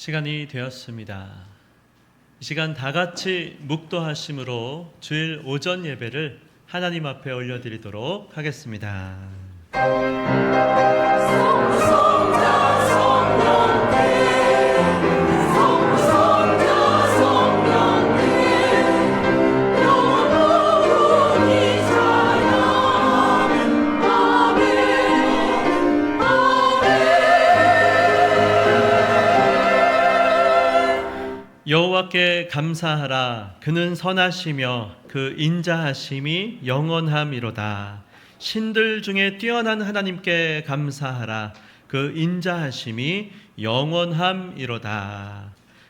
시간이 되었습니다. 이 시간 다 같이 묵도하심으로 주일 오전 예배를 하나님 앞에 올려드리도록 하겠습니다. 여호와께 감사하라. 그는 선하시며 그 인자하심이 영원함이로다. 신들 중에 뛰어난 하나님께 감사하라. 그 인자하심이 영원함이로다.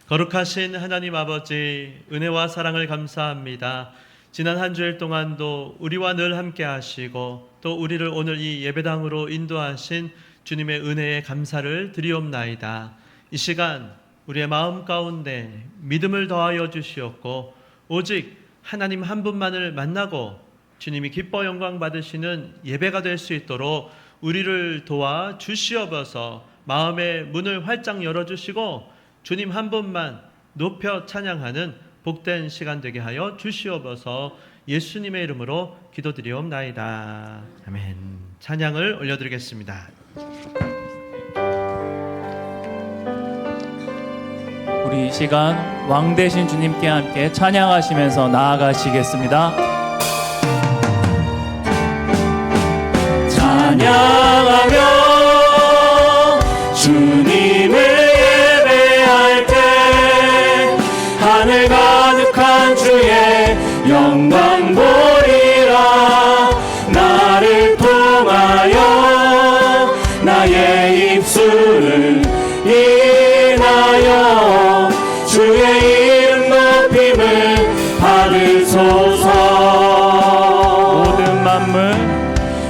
거룩하신 하나님 아버지, 은혜와 사랑을 감사합니다. 지난 한 주일 동안도 우리와 늘 함께 하시고 또 우리를 오늘 이 예배당으로 인도하신 주님의 은혜에 감사를 드리옵나이다. 이 시간 우리의 마음 가운데 믿음을 더하여 주시옵고 오직 하나님 한 분만을 만나고 주님이 기뻐 영광 받으시는 예배가 될 수 있도록 우리를 도와 주시옵소서. 마음의 문을 활짝 열어주시고 주님 한 분만 높여 찬양하는 복된 시간 되게 하여 주시옵소서. 예수님의 이름으로 기도드리옵나이다. 아멘. 찬양을 올려드리겠습니다. 우리 이 시간 왕 되신 주님께 함께 찬양하시면서 나아가시겠습니다. 찬양하며 주님을 예배할 때 하늘 가득한 주의 영광 보리라. 나를 통하여 나의 입술을 인하여 주의 이름 높임을 받으소서.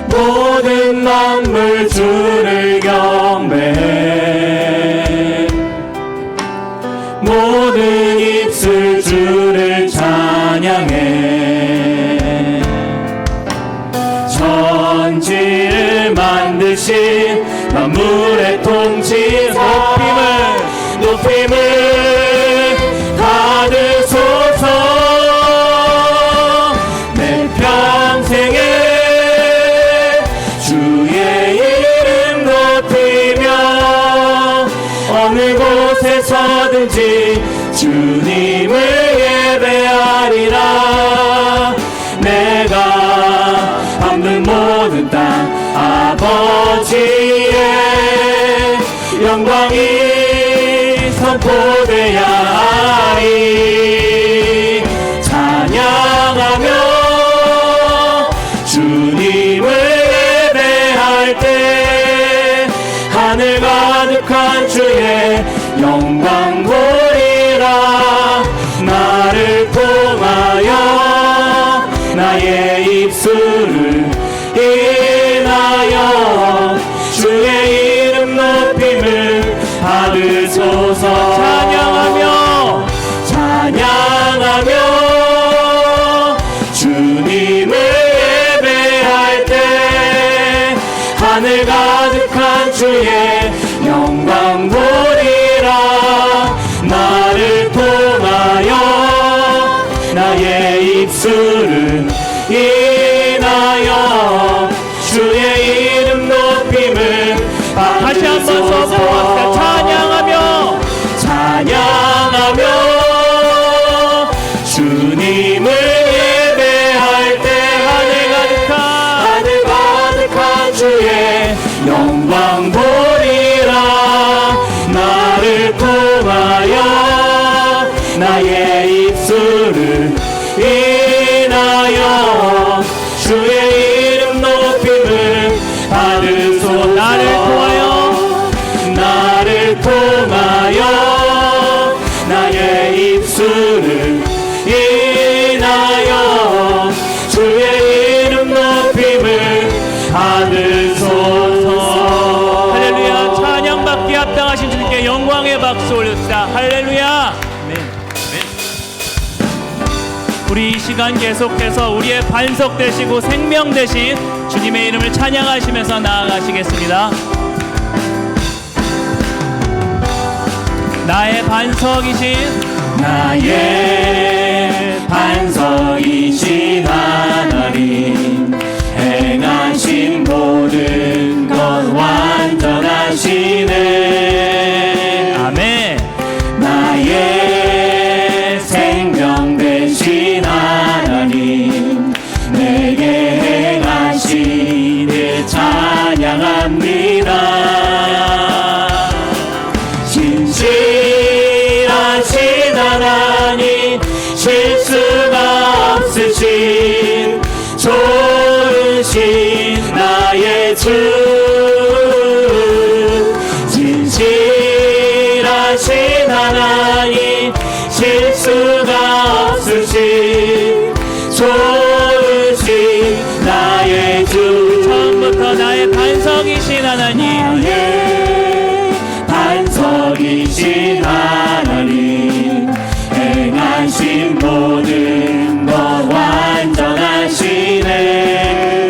모든 만물 주를 경배해. 모든 입술 주를 찬양해. 천지를 만드신 만물의 통치 높임을 받으소서. 내 평생에 주의 이름 높이며 어느 곳에서든지 주님을 예배하리라. 내가 밟는 모든 땅 아버지의 영광이 선포되야 하리. 찬양하며 주님을 예배할 때 하늘 가득한 주의 영광 보리라. 나를 통하여 나의 입술을 인하여 주의 이름 높임을 받으소서. 찬양하며 주님을 예배할 때 하늘 가득한 주의 영광 보리라. 나를 통하여 나의 입술을 인하여 주의 이름 높임을 받으소서. 다시 한번 선포합시다. 찬양하며 주님을 예배할 때 하늘 가득한 주의 영광 보리라. 나를 통하여 나의 입술을 인하여 주의 이름 높임을 받으소서. 나를 통하여 나의 입술을 인하여 주의 이름 높임을 받으소서. 할렐루야. 찬양받기에 합당하신 주님께 영광의 박수 올립시다. 할렐루야. 우리 이 시간 계속해서 우리의 반석 되시고 생명 되신 주님의 이름을 찬양하시면서 나아가시겠습니다. 나의 반석이신 나의 반석이신 하나님 행하신 모든 것 완전하시네. 아멘. 나의 생명 되신 하나님 내게 행하신 일 찬양합니다. 신실하신 하나님 실수가 없으신 좋으신 나의 주 진실하신 하나님 실수가 없으신 좋으신 나의 주 처음부터 나의 반석이신 하나님 나의 반석이신 하나님 행하신 모든 것 완전하시네.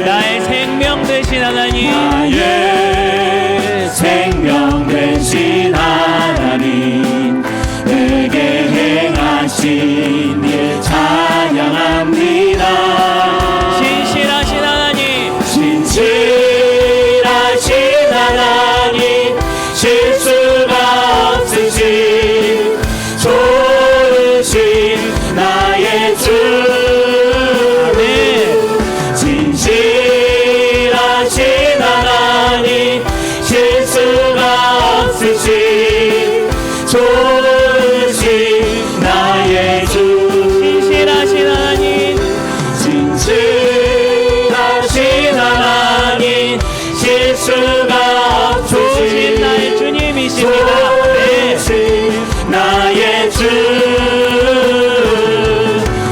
나의 생명 되신 하나님 나의 생명 되신 하나님 내게 행하신 일 찬양합니다. 신실하신 하나님 신실하신 하나님 실수가 없으신 좋으신 나의 주 진실하신 하나님 실수가 없으신 좋으신 나의 주 신실하신 하나님 진실하신 하나님 실수가 좋으신 나의 없으신 주님이십니다. 네. 좋으신 나의 주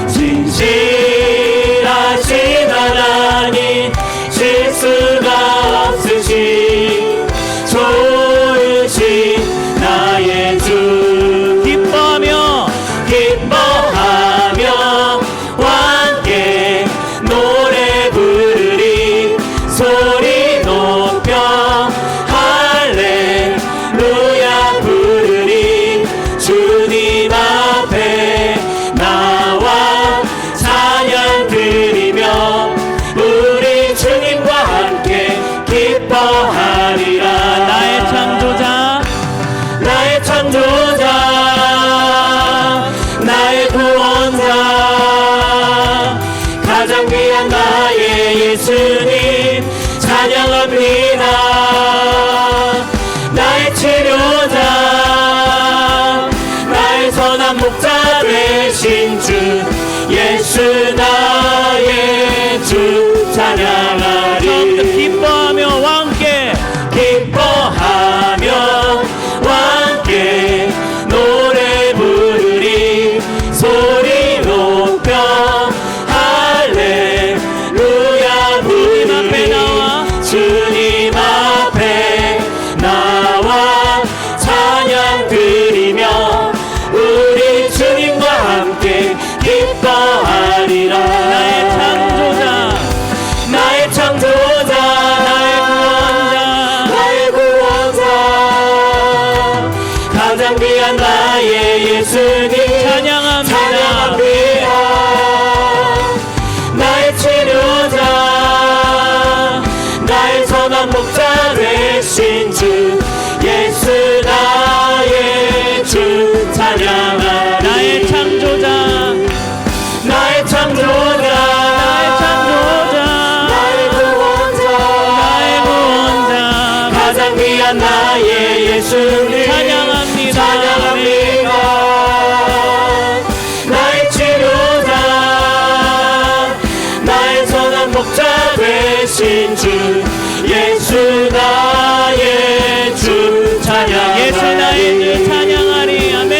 진실하신 하나님 실수가 없으신 좋으신 나의 주 기뻐하며 기뻐하며 함께 노래 부르리 소리 높여 할렐루야 부르리 주님 앞에 나와 찬양 드리며 우리 주님과 함께 기뻐하리라. 나의 창조자 나의 창조자 나의 구원자 가장 귀한 나의 예수님 찬양합니다. 나의 치료자 나의 선한 목자 되신 주 예수 나의 주 찬양하리. 기뻐하며 함께 기뻐하며 함께 노래 부르리 소리 높여 할렐루야 부르리 주님 앞에 나와 찬양 드리며 우리 주님과 함께 기뻐하리라. 나의 창조자 나의 창조자 나의 구원자 가장 귀한 나의 예수님 찬양합니다. 나의 치료자 나의 선한 목자 되신 주 예수 나의 주 찬양하리. 나의 창조자 나의 창조자 나의 구원자 가장 귀한 나의 예수님 찬양합니다. 나의 치료자 나의 선한 목자 되신 주 예수 나의 주 찬양하리. 예수 나의 주 찬양하리. 아멘.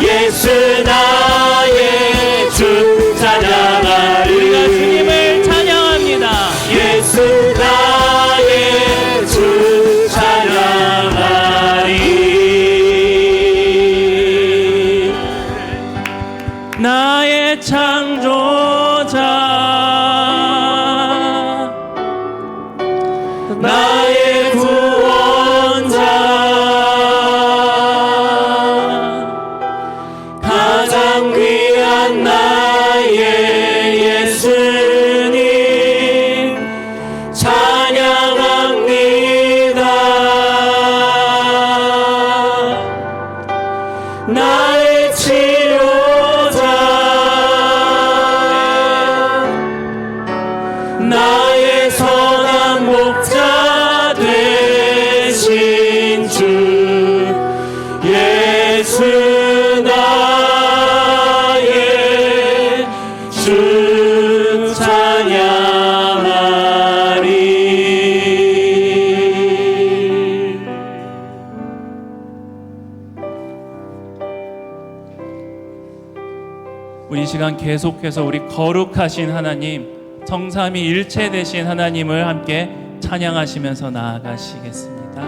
예수 나의 주 찬양하리. 우리가 주님을 찬양합니다. 예수 나의 주 찬양하리. 나의 창조자 나의 구원자 이 시간 계속해서 우리 거룩하신 하나님, 성삼위일체 되신 하나님을 함께 찬양하시면서 나아가시겠습니다.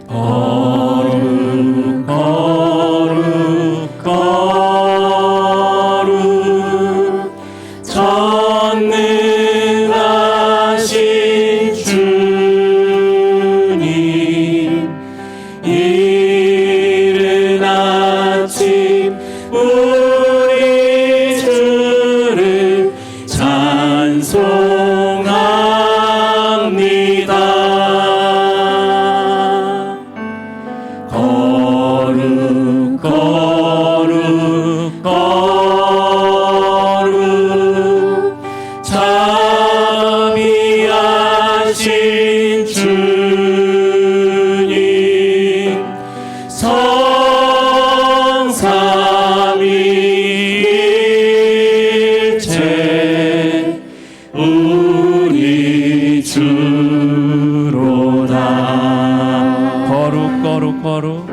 거룩 거룩 거룩 전능하신 주님, 이른 아침 우리 주를 찬송합니다. 거룩 거룩 거룩 자비하신 주님, 성삼위일체 우리 주로다. 거룩 거룩 거룩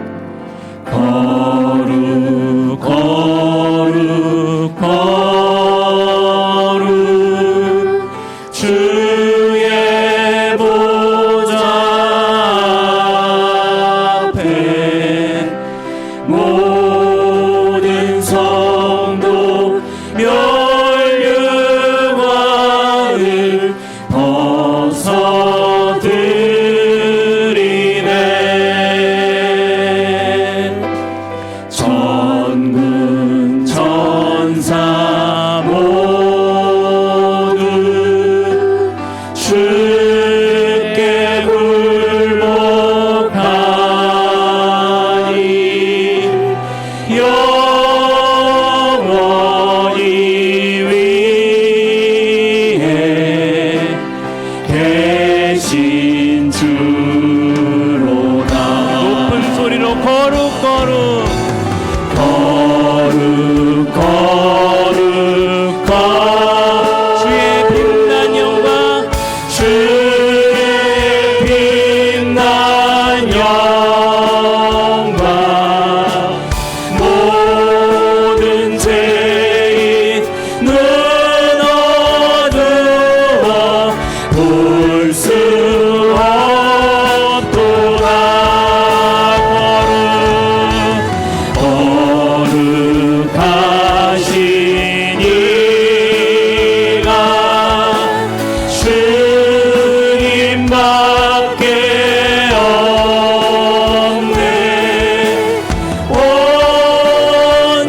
거룩 거룩 거룩 주의 보좌 앞에 모든 성도 멸류관을 벗어드리네. 전군 천사 모두 주께 굴복하니 영원히 위에 계신 주로다. 높은 소리로 거룩 거룩 거룩 거룩 거룩 주의 빛난 영광, 주의 빛난 영광, 모든 죄인 눈 어두워 볼 수 없도다. 거룩하신 이가 주님밖에 없네.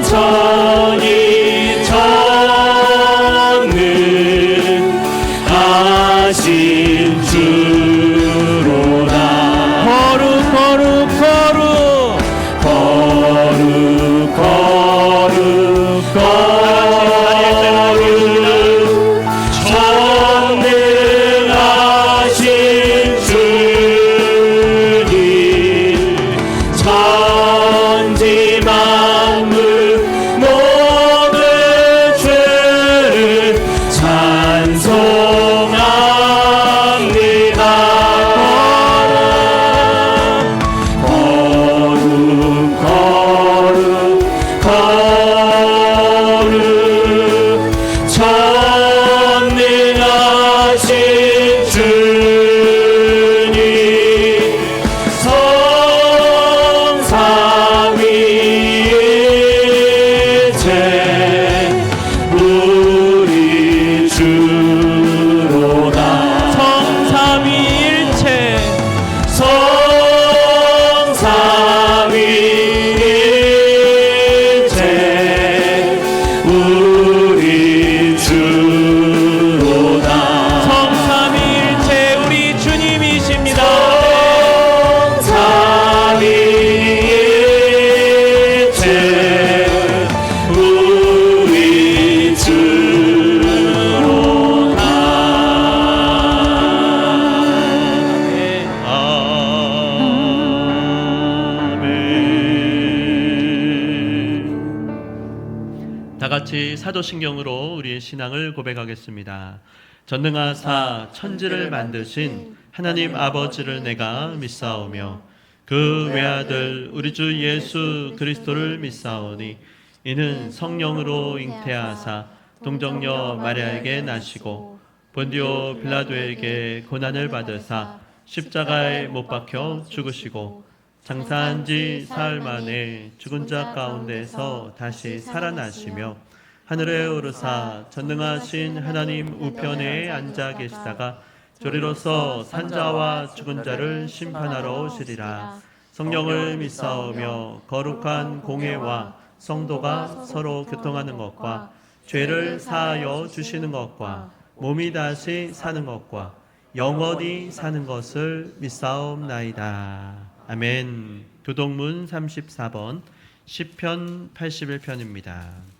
온전히 전능하신 주로다. 거룩 거룩 거룩 거룩 거룩 거룩 전능하신 주님, 천지 만물 모든 주를 찬송합니다. 거룩 거룩 거룩 전능하신 주님, 성삼위일체 우리 주로다. 성삼위일체 성삼위일체 우리 주로다. 성삼위일체 우리 주님이십니다. 성삼위일체 우리 주로다. 아멘. 다 같이 사도신경으로 우리의 신앙을 고백하겠습니다. 전능하사 천지를 만드신 하나님 아버지를 내가 믿사오며 그 외아들 우리 주 예수 그리스도를 믿사오니 이는 성령으로 잉태하사 동정녀 마리아에게 나시고 본디오 빌라도에게 고난을 받으사 십자가에 못 박혀 죽으시고 장사한 지 사흘 만에 죽은 자 가운데서 다시 살아나시며 하늘에 오르사 전능하신 하나님 우편에 앉아 계시다가 조리로서 산자와 죽은 자를 심판하러 오시리라. 성령을 믿사오며 거룩한 공회와 성도가 서로 교통하는 것과 죄를 사하여 주시는 것과 몸이 다시 사는 것과 영원히 사는 것을 믿사옵나이다. 아멘. 교동문 34번 시편 81편입니다.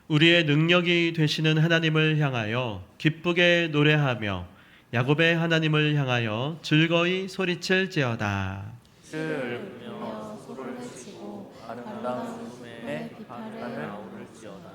우리의 능력이 되시는 하나님을 향하여 기쁘게 노래하며 야곱의 하나님을 향하여 즐거이 소리칠지어다. 들으며 소를 치고 아름다운 숨에 비판을 아우를지어다.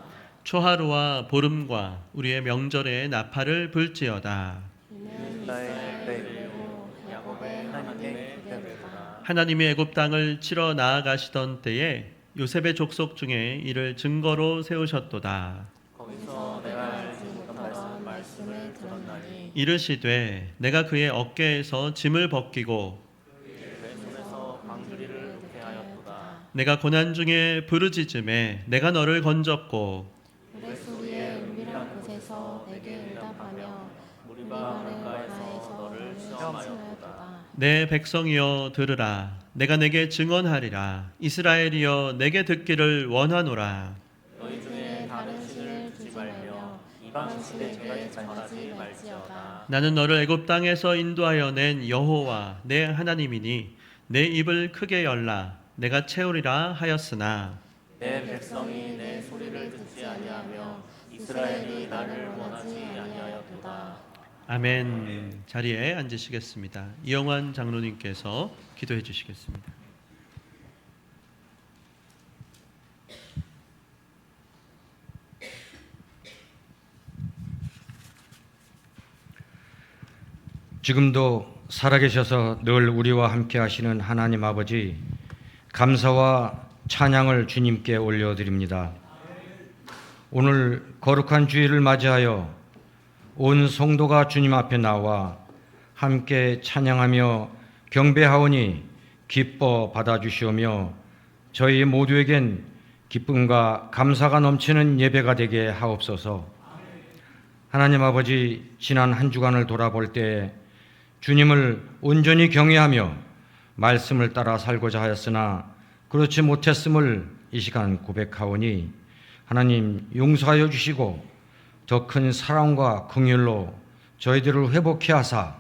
초하루와 보름과 우리의 명절에 나팔을 불지어다. 이스라엘 그리고 야곱의 하나님의 기대로다. 하나님이 애굽 땅을 치러 나아가시던 때에 요셉의 족속 중에 이를 증거로 세우셨도다. 거기서 내가 알지 못하던 말씀을 들었나니 이르시되 내가 그의 어깨에서 짐을 벗기고 그의 손에서 방주리를 놓게 하였도다. 내가 고난 중에 부르짖음에 내가 너를 건졌고 노랫소리에 은밀한 곳에서 내게 응답하며 무리바 가까이서 너를 시험하였도다. 내 백성이여 들으라. 내가 내게 증언하리라. 이스라엘이여 내게 듣기를 원하노라. 너희 중에 다른 신을 두지 말며 이방 신에게 전하지 말지어다. 나는 너를 애굽 땅에서 인도하여 낸 여호와 내 하나님이니 내 입을 크게 열라. 내가 채우리라 하였으나 내 백성이 내 소리를 듣지 아니하며 이스라엘이 나를 원하지 아니하였도다. 아멘. 자리에 앉으시겠습니다. 이영환 장로님께서 기도해 주시겠습니다. 지금도 살아계셔서 늘 우리와 함께 하시는 하나님 아버지, 감사와 찬양을 주님께 올려드립니다. 오늘 거룩한 주일을 맞이하여 온 성도가 주님 앞에 나와 함께 찬양하며 경배하오니 기뻐 받아주시오며 저희 모두에겐 기쁨과 감사가 넘치는 예배가 되게 하옵소서. 하나님 아버지, 지난 한 주간을 돌아볼 때 주님을 온전히 경외하며 말씀을 따라 살고자 하였으나 그렇지 못했음을 이 시간 고백하오니 하나님 용서하여 주시고 더 큰 사랑과 긍휼로 저희들을 회복해 하사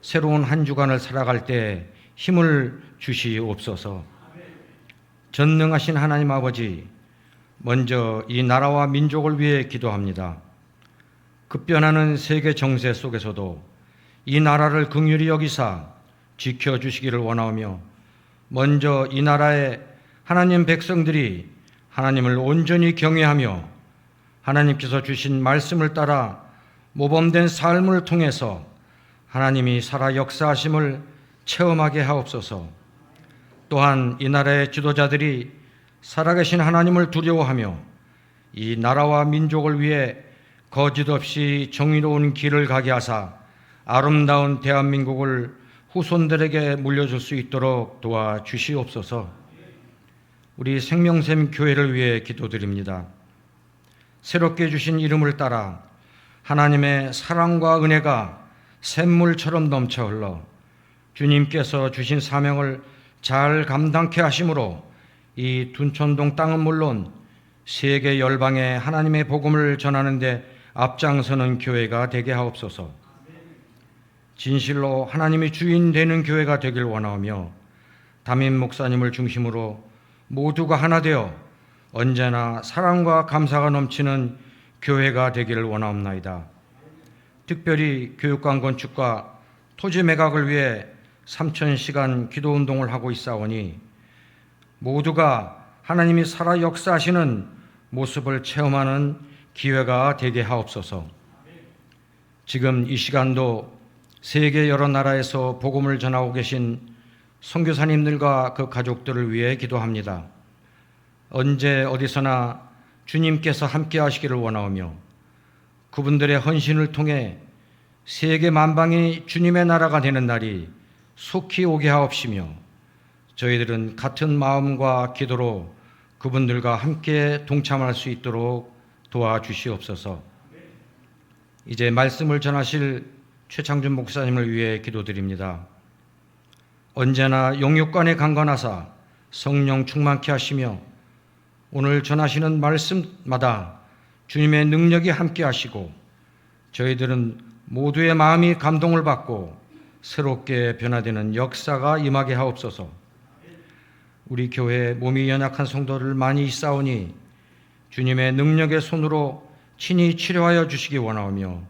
새로운 한 주간을 살아갈 때 힘을 주시옵소서. 전능하신 하나님 아버지, 먼저 이 나라와 민족을 위해 기도합니다. 급변하는 세계 정세 속에서도 이 나라를 긍휼히 여기사 지켜주시기를 원하오며 먼저 이 나라의 하나님 백성들이 하나님을 온전히 경외하며 하나님께서 주신 말씀을 따라 모범된 삶을 통해서 하나님이 살아 역사하심을 체험하게 하옵소서. 또한 이 나라의 지도자들이 살아계신 하나님을 두려워하며 이 나라와 민족을 위해 거짓 없이 정의로운 길을 가게 하사 아름다운 대한민국을 후손들에게 물려줄 수 있도록 도와주시옵소서. 우리 생명샘 교회를 위해 기도드립니다. 새롭게 주신 이름을 따라 하나님의 사랑과 은혜가 샘물처럼 넘쳐 흘러 주님께서 주신 사명을 잘 감당케 하심으로 이 둔촌동 땅은 물론 세계 열방에 하나님의 복음을 전하는 데 앞장서는 교회가 되게 하옵소서. 진실로 하나님이 주인 되는 교회가 되길 원하오며 담임 목사님을 중심으로 모두가 하나 되어 언제나 사랑과 감사가 넘치는 교회가 되기를 원하옵나이다. 특별히 교육관 건축과 토지 매각을 위해 3000시간 기도운동을 하고 있사오니 모두가 하나님이 살아 역사하시는 모습을 체험하는 기회가 되게 하옵소서. 지금 이 시간도 세계 여러 나라에서 복음을 전하고 계신 선교사님들과 그 가족들을 위해 기도합니다. 언제 어디서나 주님께서 함께 하시기를 원하오며 그분들의 헌신을 통해 세계 만방이 주님의 나라가 되는 날이 속히 오게 하옵시며 저희들은 같은 마음과 기도로 그분들과 함께 동참할 수 있도록 도와주시옵소서. 이제 말씀을 전하실 최창준 목사님을 위해 기도드립니다. 언제나 영육간에 강건하사 성령 충만케 하시며 오늘 전하시는 말씀마다 주님의 능력이 함께 하시고 저희들은 모두의 마음이 감동을 받고 새롭게 변화되는 역사가 임하게 하옵소서. 우리 교회에 몸이 연약한 성도를 많이 있사오니 주님의 능력의 손으로 친히 치료하여 주시기 원하오며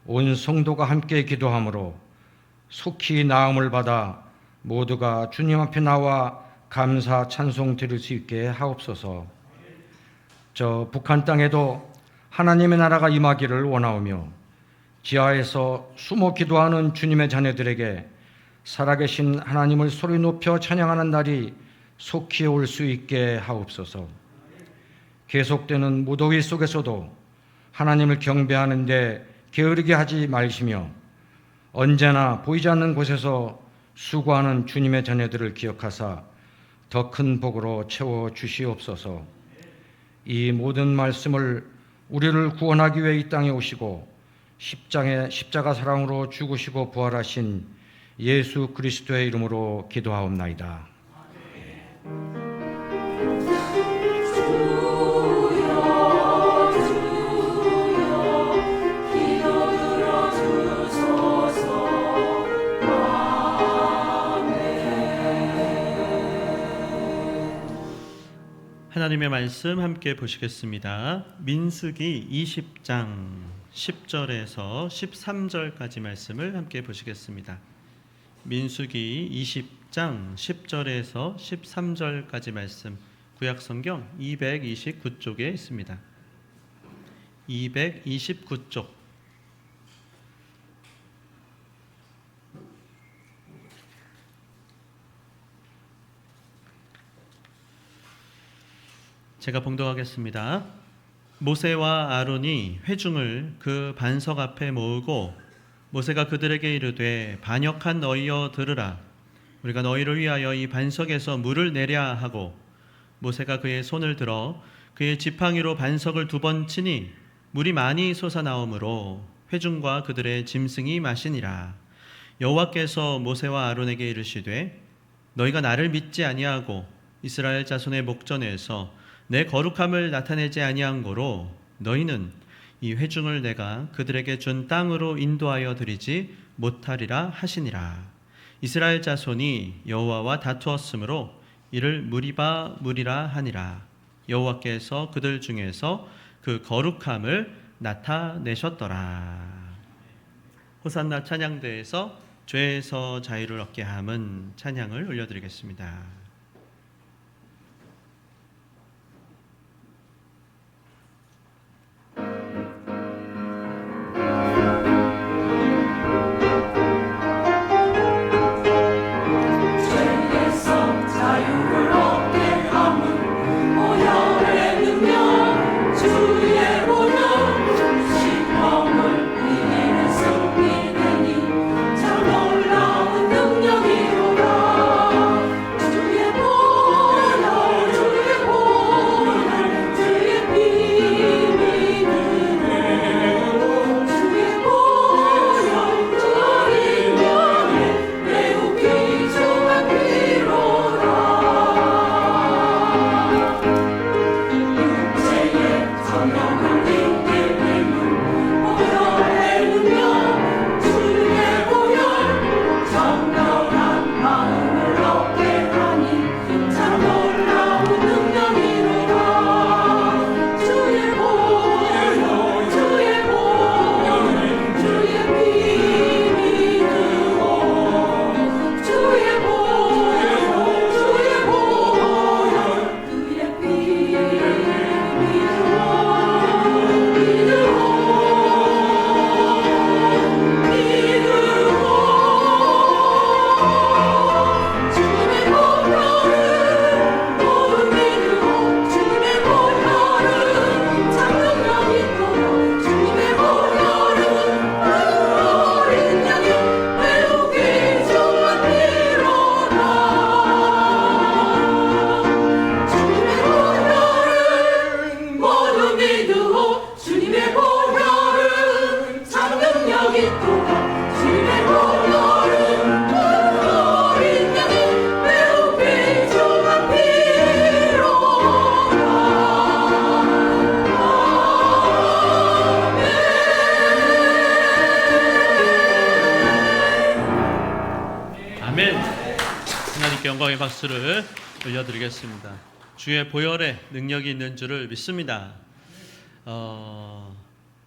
온 성도가 함께 기도함으로 속히 나음을 받아 모두가 주님 앞에 나와 감사 찬송 드릴 수 있게 하옵소서. 저 북한 땅에도 하나님의 나라가 임하기를 원하오며 지하에서 숨어 기도하는 주님의 자녀들에게 살아계신 하나님을 소리 높여 찬양하는 날이 속히 올 수 있게 하옵소서. 계속되는 무더위 속에서도 하나님을 경배하는데 게으르게 하지 마시며 언제나 보이지 않는 곳에서 수고하는 주님의 자녀들을 기억하사 더 큰 복으로 채워 주시옵소서. 이 모든 말씀을 우리를 구원하기 위해 이 땅에 오시고 십자가 사랑으로 죽으시고 부활하신 예수 그리스도의 이름으로 기도하옵나이다. 하나님의 말씀 함께 보시겠습니다. 민수기 20장 10절에서 13절까지 말씀을 함께 보시겠습니다. 민수기 20장 10절에서 13절까지 말씀, 구약성경 229쪽에 있습니다. 229쪽. 제가 봉독하겠습니다. 모세와 아론이 회중을 그 반석 앞에 모으고 모세가 그들에게 이르되 반역한 너희여 들으라. 우리가 너희를 위하여 이 반석에서 물을 내랴 하고 모세가 그의 손을 들어 그의 지팡이로 반석을 2번 치니 물이 많이 솟아나오므로 회중과 그들의 짐승이 마시니라. 여호와께서 모세와 아론에게 이르시되 너희가 나를 믿지 아니하고 이스라엘 자손의 목전에서 내 거룩함을 나타내지 아니한 고로 너희는 이 회중을 내가 그들에게 준 땅으로 인도하여 드리지 못하리라 하시니라. 이스라엘 자손이 여호와와 다투었으므로 이를 무리라 하니라. 여호와께서 그들 중에서 그 거룩함을 나타내셨더라. 호산나 찬양대에서 죄에서 자유를 얻게 함은 찬양을 올려드리겠습니다. 주의 영광의 박수를 올려드리겠습니다. 주의 보혈에 능력이 있는 줄을 믿습니다.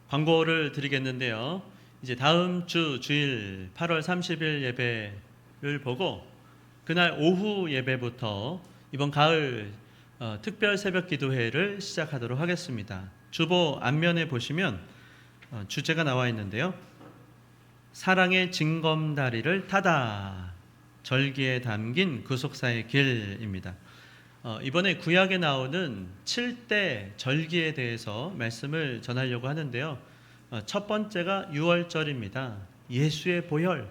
광고를 드리겠는데요. 이제 다음 주 주일 8월 30일 예배를 보고 그날 오후 예배부터 이번 가을 특별 새벽 기도회를 시작하도록 하겠습니다. 주보 앞면에 보시면 주제가 나와 있는데요. 사랑의 징검다리를 타다. 절기에 담긴 구속사의 길입니다. 이번에 구약에 나오는 7대 절기에 대해서 말씀을 전하려고 하는데요. 첫 번째가 유월절입니다. 예수의 보혈,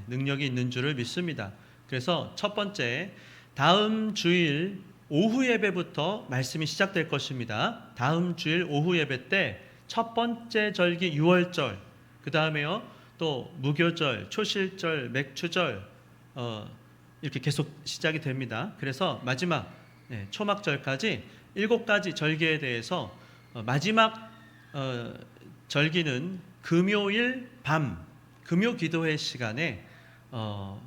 능력이 있는 줄을 믿습니다. 그래서 첫 번째, 다음 주일 오후 예배부터 말씀이 시작될 것입니다. 다음 주일 오후 예배 때 첫 번째 절기 유월절, 그 다음에요 또 무교절, 초실절, 맥추절 이렇게 계속 시작이 됩니다. 그래서 마지막 초막절까지 7가지 절기에 대해서 마지막 절기는 금요일 밤 금요 기도회 시간에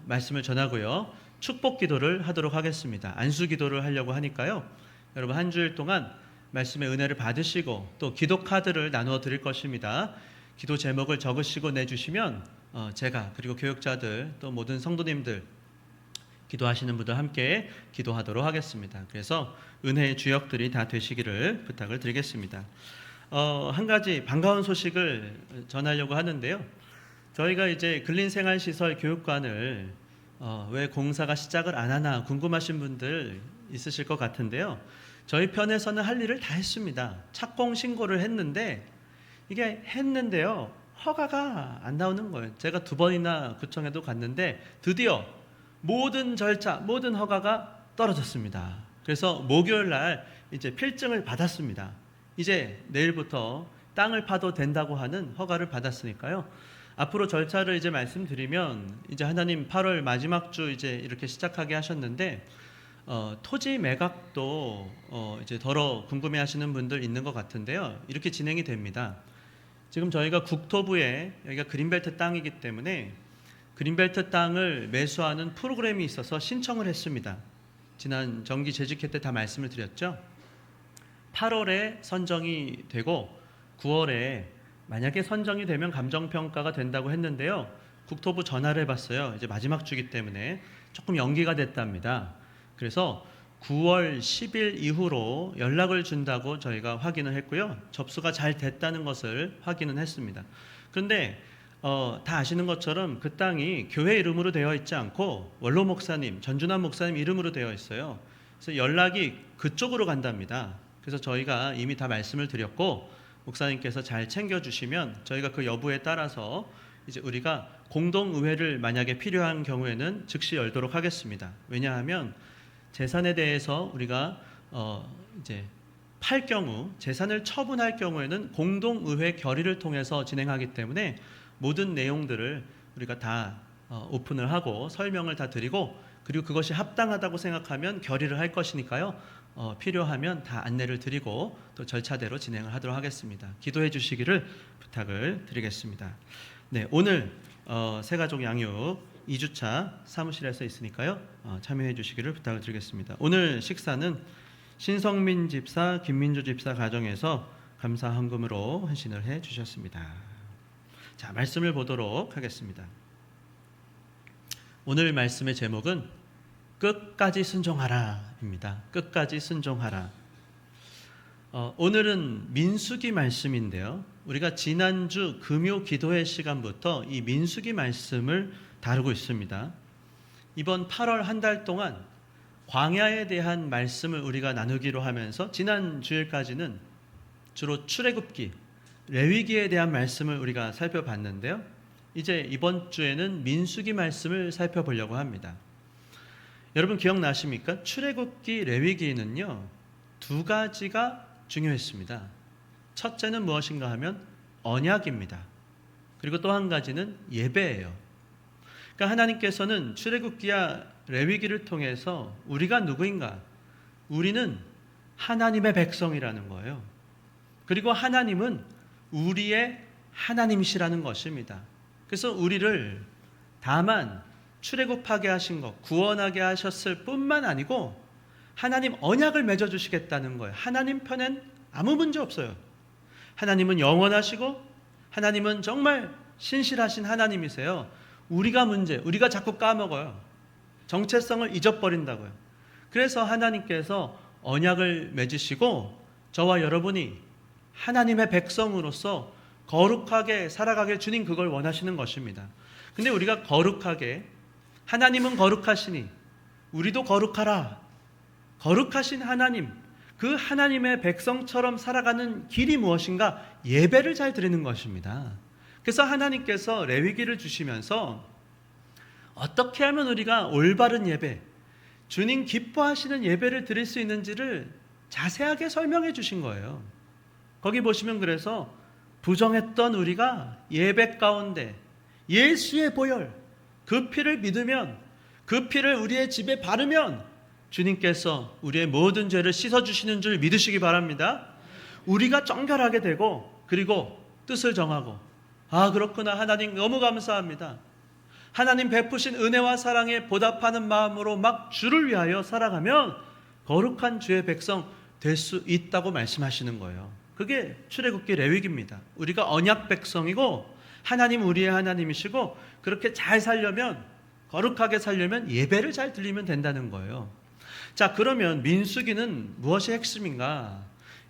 말씀을 전하고요. 축복 기도를 하도록 하겠습니다. 안수 기도를 하려고 하니까요. 여러분 한 주일 동안 말씀의 은혜를 받으시고 또 기도 카드를 나누어 드릴 것입니다. 기도 제목을 적으시고 내주시면 제가 그리고 교육자들 또 모든 성도님들 기도하시는 분들 함께 기도하도록 하겠습니다. 그래서 은혜의 주역들이 다 되시기를 부탁을 드리겠습니다. 한 가지 반가운 소식을 전하려고 하는데요. 저희가 이제 근린생활시설 교육관을 왜 공사가 시작을 안 하나 궁금하신 분들 있으실 것 같은데요. 저희 편에서는 할 일을 다 했습니다. 착공 신고를 했는데 이게 했는데요. 허가가 안 나오는 거예요. 제가 2번이나 구청에도 갔는데 드디어 모든 절차, 모든 허가가 떨어졌습니다. 그래서 목요일 날 이제 필증을 받았습니다. 이제 내일부터 땅을 파도 된다고 하는 허가를 받았으니까요. 앞으로 절차를 이제 말씀드리면 이제 하나님 8월 마지막 주 이제 이렇게 시작하게 하셨는데 토지 매각도 이제 더러 궁금해하시는 분들 있는 것 같은데요. 이렇게 진행이 됩니다. 지금 저희가 국토부에 여기가 그린벨트 땅이기 때문에 그린벨트 땅을 매수하는 프로그램이 있어서 신청을 했습니다. 지난 정기 재직회 때 다 말씀을 드렸죠. 8월에 선정이 되고 9월에 만약에 선정이 되면 감정평가가 된다고 했는데요. 국토부 전화를 해봤어요. 이제 마지막 주기 때문에 조금 연기가 됐답니다. 그래서 9월 10일 이후로 연락을 준다고 저희가 확인을 했고요. 접수가 잘 됐다는 것을 확인은 했습니다. 그런데 다 아시는 것처럼 그 땅이 교회 이름으로 되어 있지 않고 원로 목사님, 전준환 목사님 이름으로 되어 있어요. 그래서 연락이 그쪽으로 간답니다. 그래서 저희가 이미 다 말씀을 드렸고 목사님께서 잘 챙겨주시면 저희가 그 여부에 따라서 이제 우리가 공동의회를 만약에 필요한 경우에는 즉시 열도록 하겠습니다. 왜냐하면 재산에 대해서 우리가 이제 팔 경우 재산을 처분할 경우에는 공동의회 결의를 통해서 진행하기 때문에 모든 내용들을 우리가 다 오픈을 하고 설명을 다 드리고 그리고 그것이 합당하다고 생각하면 결의를 할 것이니까요. 필요하면 다 안내를 드리고 또 절차대로 진행을 하도록 하겠습니다. 기도해 주시기를 부탁을 드리겠습니다. 네, 오늘 새가족 양육 2주차 사무실에서 있으니까요. 참여해 주시기를 부탁을 드리겠습니다. 오늘 식사는 신성민 집사, 김민주 집사 가정에서 감사 헌금으로 헌신을 해 주셨습니다. 자, 말씀을 보도록 하겠습니다. 오늘 말씀의 제목은 끝까지 순종하라입니다. 끝까지 순종하라. 오늘은 민수기 말씀인데요. 우리가 지난주 금요 기도회 시간부터 이 민수기 말씀을 다루고 있습니다. 이번 8월 한 달 동안 광야에 대한 말씀을 우리가 나누기로 하면서 지난 주일까지는 주로 출애굽기, 레위기에 대한 말씀을 우리가 살펴봤는데요. 이제 이번 주에는 민수기 말씀을 살펴보려고 합니다. 여러분 기억나십니까? 출애굽기, 레위기는요 2가지가 중요했습니다. 첫째는 무엇인가 하면 언약입니다. 그리고 또 한 가지는 예배예요. 그러니까 하나님께서는 출애굽기와 레위기를 통해서 우리가 누구인가? 우리는 하나님의 백성이라는 거예요. 그리고 하나님은 우리의 하나님이시라는 것입니다. 그래서 우리를 다만 출애굽하게 하신 것, 구원하게 하셨을 뿐만 아니고 하나님 언약을 맺어주시겠다는 거예요. 하나님 편엔 아무 문제 없어요. 하나님은 영원하시고 하나님은 정말 신실하신 하나님이세요. 우리가 자꾸 까먹어요. 정체성을 잊어버린다고요. 그래서 하나님께서 언약을 맺으시고 저와 여러분이 하나님의 백성으로서 거룩하게 살아가길 주님 그걸 원하시는 것입니다. 근데 우리가 거룩하게, 하나님은 거룩하시니 우리도 거룩하라. 거룩하신 하나님, 그 하나님의 백성처럼 살아가는 길이 무엇인가? 예배를 잘 드리는 것입니다. 그래서 하나님께서 레위기를 주시면서 어떻게 하면 우리가 올바른 예배, 주님 기뻐하시는 예배를 드릴 수 있는지를 자세하게 설명해 주신 거예요. 거기 보시면 그래서 부정했던 우리가 예배 가운데 예수의 보혈, 그 피를 믿으면, 그 피를 우리의 집에 바르면 주님께서 우리의 모든 죄를 씻어주시는 줄 믿으시기 바랍니다. 우리가 정결하게 되고 그리고 뜻을 정하고, 아 그렇구나, 하나님 너무 감사합니다. 하나님 베푸신 은혜와 사랑에 보답하는 마음으로 막 주를 위하여 살아가면 거룩한 주의 백성 될 수 있다고 말씀하시는 거예요. 그게 출애굽기 레위기입니다. 우리가 언약 백성이고 하나님 우리의 하나님이시고, 그렇게 잘 살려면, 거룩하게 살려면 예배를 잘 드리면 된다는 거예요. 자, 그러면 민수기는 무엇이 핵심인가?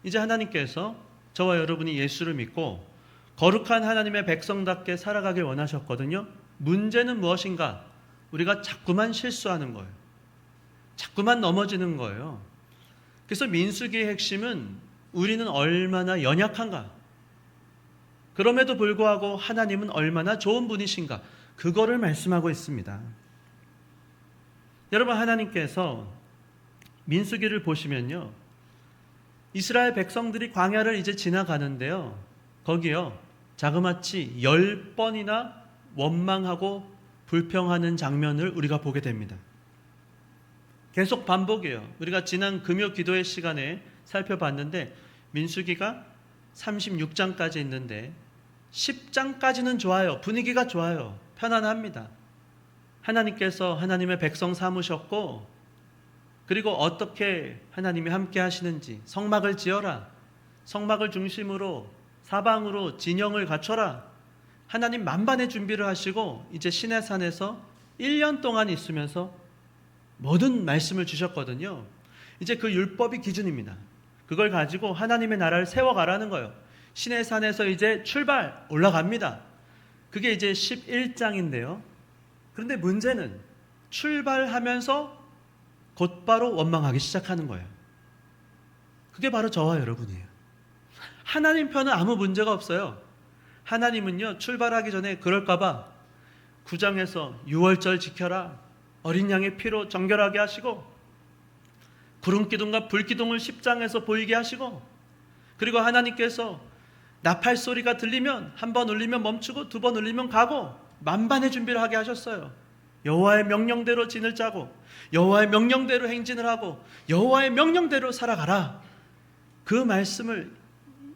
이제 하나님께서 저와 여러분이 예수를 믿고 거룩한 하나님의 백성답게 살아가길 원하셨거든요. 문제는 무엇인가? 우리가 자꾸만 실수하는 거예요. 자꾸만 넘어지는 거예요. 그래서 민수기의 핵심은 우리는 얼마나 연약한가? 그럼에도 불구하고 하나님은 얼마나 좋은 분이신가? 그거를 말씀하고 있습니다. 여러분, 하나님께서 민수기를 보시면요, 이스라엘 백성들이 광야를 이제 지나가는데요, 거기요 자그마치 10번이나 원망하고 불평하는 장면을 우리가 보게 됩니다. 계속 반복이에요. 우리가 지난 금요 기도회 시간에 살펴봤는데 민수기가 36장까지 있는데 10장까지는 좋아요. 분위기가 좋아요. 편안합니다. 하나님께서 하나님의 백성 삼으셨고, 그리고 어떻게 하나님이 함께 하시는지, 성막을 지어라, 성막을 중심으로 사방으로 진영을 갖춰라, 하나님 만반의 준비를 하시고 이제 시내산에서 1년 동안 있으면서 모든 말씀을 주셨거든요. 이제 그 율법이 기준입니다. 그걸 가지고 하나님의 나라를 세워가라는 거예요. 시내산에서 이제 출발, 올라갑니다. 그게 이제 11장인데요. 그런데 문제는 출발하면서 곧바로 원망하기 시작하는 거예요. 그게 바로 저와 여러분이에요. 하나님 편은 아무 문제가 없어요. 하나님은요, 출발하기 전에 그럴까봐 9장에서 6월절 지켜라, 어린 양의 피로 정결하게 하시고, 구름기둥과 불기둥을 10장에서 보이게 하시고, 그리고 하나님께서 나팔 소리가 들리면 한 번 울리면 멈추고 두 번 울리면 가고 만반의 준비를 하게 하셨어요. 여호와의 명령대로 진을 짜고 여호와의 명령대로 행진을 하고 여호와의 명령대로 살아가라. 그 말씀을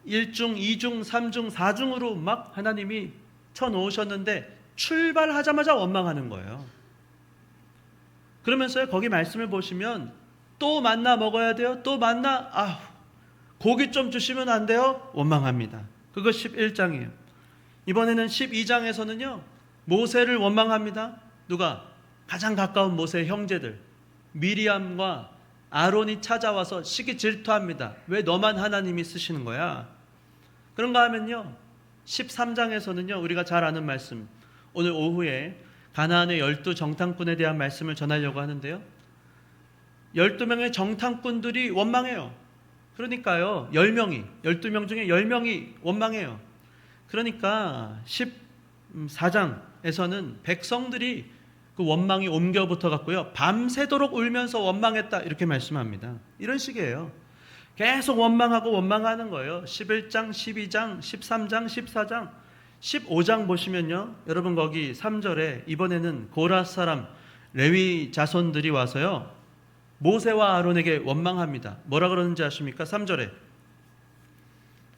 1중, 2중, 3중, 4중으로 막 하나님이 쳐놓으셨는데 출발하자마자 원망하는 거예요. 그러면서 거기 말씀을 보시면 또 만나 먹어야 돼요. 또 만나, 고기 좀 주시면 안 돼요? 원망합니다. 그거 11장이에요. 이번에는 12장에서는요, 모세를 원망합니다. 누가? 가장 가까운 모세의 형제들 미리암과 아론이 찾아와서 시기 질투합니다. 왜 너만 하나님이 쓰시는 거야? 그런가 하면요, 13장에서는요, 우리가 잘 아는 말씀, 오늘 오후에 가나안의 12 정탐꾼에 대한 말씀을 전하려고 하는데요, 12명의 정탐꾼들이 원망해요. 그러니까요, 12명 중에 10명이 원망해요. 그러니까 14장에서는 백성들이 그 원망이 옮겨 붙어 갔고요, 밤새도록 울면서 원망했다, 이렇게 말씀합니다. 이런 식이에요. 계속 원망하고 원망하는 거예요. 11장, 12장, 13장, 14장, 15장 보시면요, 여러분 거기 3절에 이번에는 고라 사람 레위 자손들이 와서요, 모세와 아론에게 원망합니다. 뭐라 그러는지 아십니까? 3절에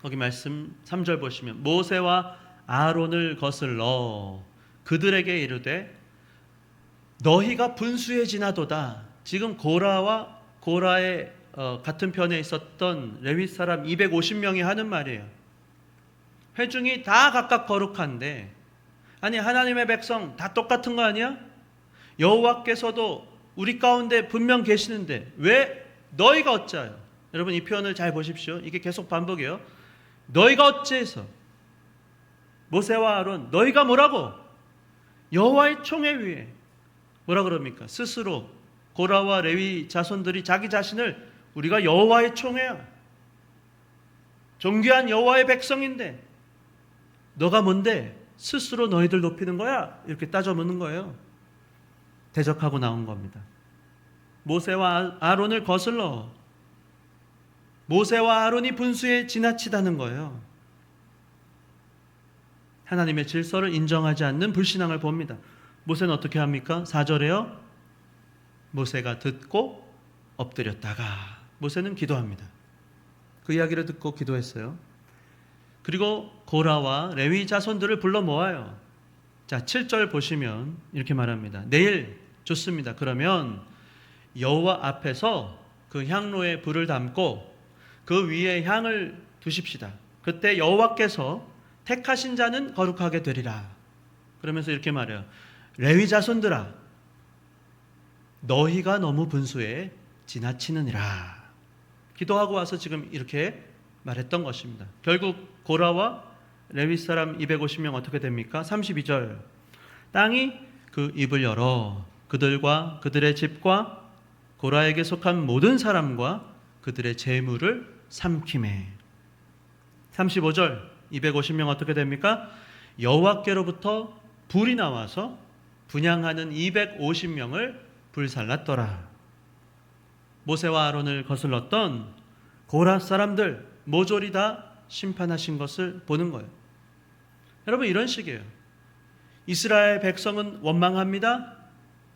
거기 말씀 3절 보시면 모세와 아론을 거슬러 그들에게 이르되 너희가 분수에 지나도다. 지금 고라의 같은 편에 있었던 레위 사람 250명이 하는 말이에요. 회중이 다 각각 거룩한데, 아니 하나님의 백성 다 똑같은 거 아니야? 여호와께서도 우리 가운데 분명 계시는데 왜 너희가 어찌하여? 여러분 이 표현을 잘 보십시오. 이게 계속 반복이에요. 너희가 어찌해서? 모세와 아론 너희가 뭐라고? 여호와의 총회 위에 뭐라 그럽니까? 스스로 고라와 레위 자손들이 자기 자신을 우리가 여호와의 총회야, 존귀한 여호와의 백성인데 너가 뭔데 스스로 너희들 높이는 거야? 이렇게 따져 묻는 거예요. 대적하고 나온 겁니다. 모세와 아론을 거슬러 모세와 아론이 분수에 지나치다는 거예요. 하나님의 질서를 인정하지 않는 불신앙을 봅니다. 모세는 어떻게 합니까? 4절에요. 모세가 듣고 엎드렸다가 모세는 기도합니다. 그 이야기를 듣고 기도했어요. 그리고 고라와 레위 자손들을 불러 모아요. 자, 7절 보시면 이렇게 말합니다. 내일 좋습니다. 그러면 여호와 앞에서 그 향로에 불을 담고 그 위에 향을 두십시다. 그때 여호와께서 택하신 자는 거룩하게 되리라. 그러면서 이렇게 말해요. 레위 자손들아, 너희가 너무 분수에 지나치느니라. 기도하고 와서 지금 이렇게 말했던 것입니다. 결국 고라와 레위 사람 250명 어떻게 됩니까? 32절. 땅이 그 입을 열어 그들과 그들의 집과 고라에게 속한 모든 사람과 그들의 재물을 삼키매. 35절. 250명 어떻게 됩니까? 여호와께로부터 불이 나와서 분향하는 250명을 불살랐더라. 모세와 아론을 거슬렀던 고라 사람들 모조리 다 심판하신 것을 보는 거예요. 여러분 이런 식이에요. 이스라엘 백성은 원망합니다.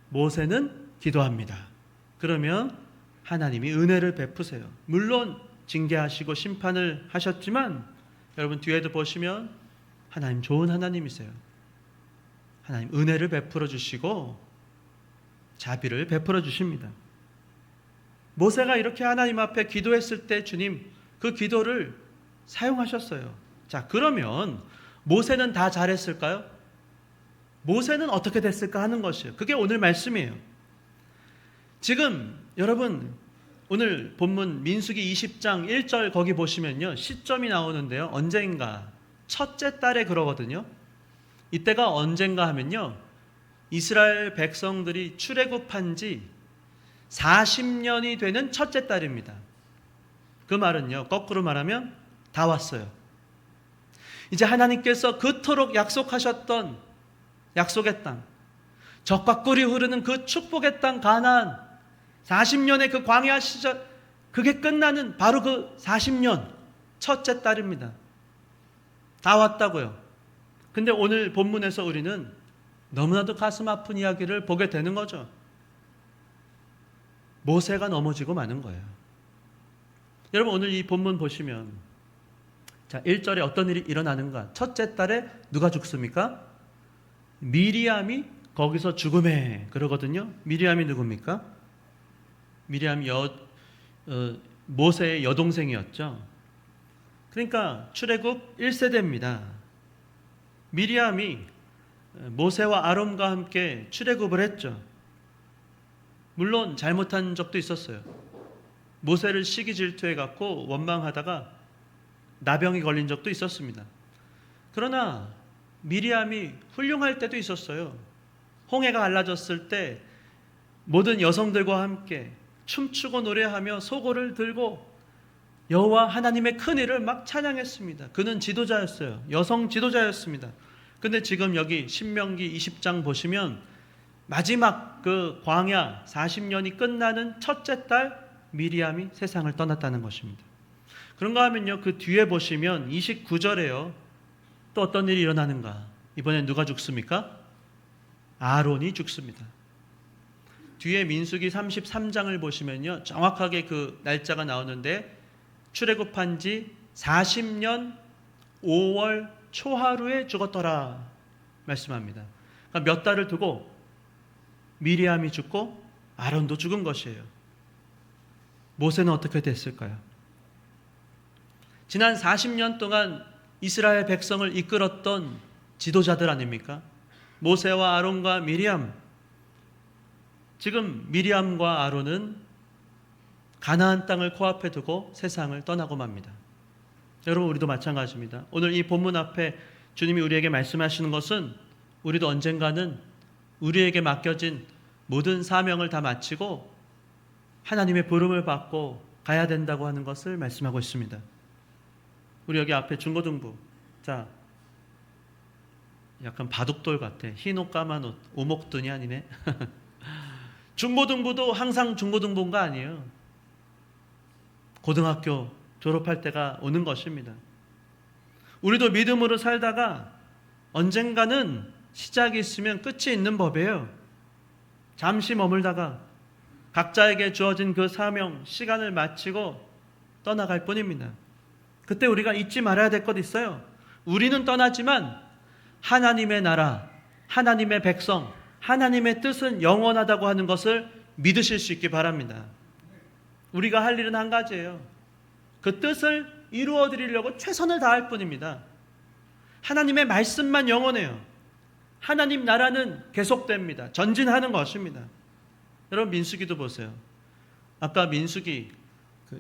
모세는 기도합니다. 그러면 하나님이 은혜를 베푸세요. 물론 징계하시고 심판을 하셨지만 여러분 뒤에도 보시면 하나님 좋은 하나님이세요. 하나님 은혜를 베풀어 주시고 자비를 베풀어 주십니다. 모세가 이렇게 하나님 앞에 기도했을 때 주님 그 기도를 사용하셨어요. 자, 그러면 모세는 다 잘했을까요? 모세는 어떻게 됐을까 하는 것이에요. 그게 오늘 말씀이에요. 지금 여러분 오늘 본문 민수기 20장 1절 거기 보시면요. 시점이 나오는데요. 언젠가 첫째 달에 그러거든요. 이때가 언젠가 하면요. 이스라엘 백성들이 출애굽한 지 40년이 되는 첫째 달입니다. 그 말은요. 거꾸로 말하면 다 왔어요. 이제 하나님께서 그토록 약속하셨던 약속의 땅, 젖과 꿀이 흐르는 그 축복의 땅 가나안, 40년의 그 광야 시절, 그게 끝나는 바로 그 40년 첫째 달입니다. 다 왔다고요. 근데 오늘 본문에서 우리는 너무나도 가슴 아픈 이야기를 보게 되는 거죠. 모세가 넘어지고 마는 거예요. 여러분 오늘 이 본문 보시면 자 1절에 어떤 일이 일어나는가? 첫째 달에 누가 죽습니까? 미리암이 거기서 죽음에 그러거든요. 미리암이 누굽니까? 미리암 모세의 여동생이었죠. 그러니까 출애굽 1세대입니다. 미리암이 모세와 아론과 함께 출애굽을 했죠. 물론 잘못한 적도 있었어요. 모세를 시기 질투해 갖고 원망하다가 나병이 걸린 적도 있었습니다. 그러나 미리암이 훌륭할 때도 있었어요. 홍해가 갈라졌을 때 모든 여성들과 함께 춤추고 노래하며 소고를 들고 여호와 하나님의 큰 일을 막 찬양했습니다. 그는 지도자였어요. 여성 지도자였습니다. 근데 지금 여기 신명기 20장 보시면 마지막 그 광야 40년이 끝나는 첫째 달 미리암이 세상을 떠났다는 것입니다. 그런가 하면요. 그 뒤에 보시면 29절에요. 또 어떤 일이 일어나는가? 이번엔 누가 죽습니까? 아론이 죽습니다. 뒤에 민수기 33장을 보시면요. 정확하게 그 날짜가 나오는데 출애굽한 지 40년 5월 초하루에 죽었더라 말씀합니다. 그러니까 몇 달을 두고 미리암이 죽고 아론도 죽은 것이에요. 모세는 어떻게 됐을까요? 지난 40년 동안 이스라엘 백성을 이끌었던 지도자들 아닙니까? 모세와 아론과 미리암. 지금 미리암과 아론은 가나안 땅을 코앞에 두고 세상을 떠나고 맙니다. 여러분, 우리도 마찬가지입니다. 오늘 이 본문 앞에 주님이 우리에게 말씀하시는 것은 우리도 언젠가는 우리에게 맡겨진 모든 사명을 다 마치고 하나님의 부름을 받고 가야 된다고 하는 것을 말씀하고 있습니다. 우리 여기 앞에 중고등부, 자, 약간 바둑돌 같아. 흰 옷 까만 옷, 오목dun이 아니네. 중고등부도 항상 중고등부가 아니에요. 고등학교 졸업할 때가 오는 것입니다. 우리도 믿음으로 살다가 언젠가는 시작이 있으면 끝이 있는 법이에요. 잠시 머물다가 각자에게 주어진 그 사명, 시간을 마치고 떠나갈 뿐입니다. 그때 우리가 잊지 말아야 될 것 있어요. 우리는 떠나지만 하나님의 나라, 하나님의 백성, 하나님의 뜻은 영원하다고 하는 것을 믿으실 수 있기 바랍니다. 우리가 할 일은 한 가지예요. 그 뜻을 이루어 드리려고 최선을 다할 뿐입니다. 하나님의 말씀만 영원해요. 하나님 나라는 계속됩니다. 전진하는 것입니다. 여러분, 민수기도 보세요. 아까 민수기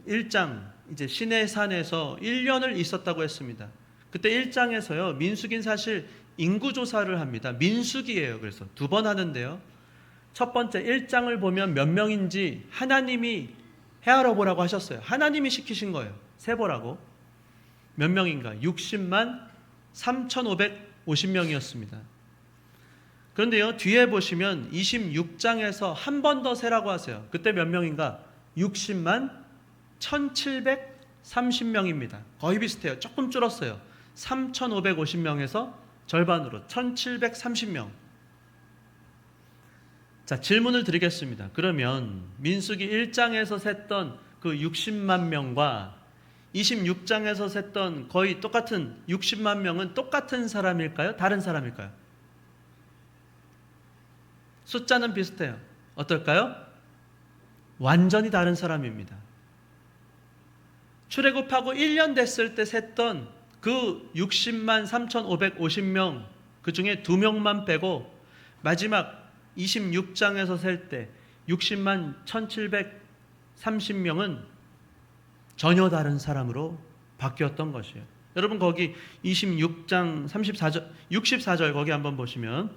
1장, 이제 시내산에서 1년을 있었다고 했습니다. 그때 1장에서요, 민수기는 사실 인구조사를 합니다. 민수기예요. 그래서 2번 하는데요. 첫 번째 1장을 보면 몇 명인지 하나님이 헤아려 보라고 하셨어요. 하나님이 시키신 거예요. 세보라고. 몇 명인가? 60만 3,550명이었습니다. 그런데요, 뒤에 보시면 26장에서 한 번 더 세라고 하세요. 그때 몇 명인가? 60만 1,730명입니다. 거의 비슷해요. 조금 줄었어요. 3,550명에서 절반으로 1,730명. 자, 질문을 드리겠습니다. 그러면 민수기 1장에서 셌던 그 60만 명과 26장에서 셌던 거의 똑같은 60만 명은 똑같은 사람일까요? 다른 사람일까요? 숫자는 비슷해요. 어떨까요? 완전히 다른 사람입니다. 출애굽하고 1년 됐을 때 셌던 그 60만 3,550명, 그 중에 2명만 빼고 마지막 26장에서 셀 때 60만 1,730명은 전혀 다른 사람으로 바뀌었던 것이에요. 여러분, 거기 26장 64절 거기 한번 보시면,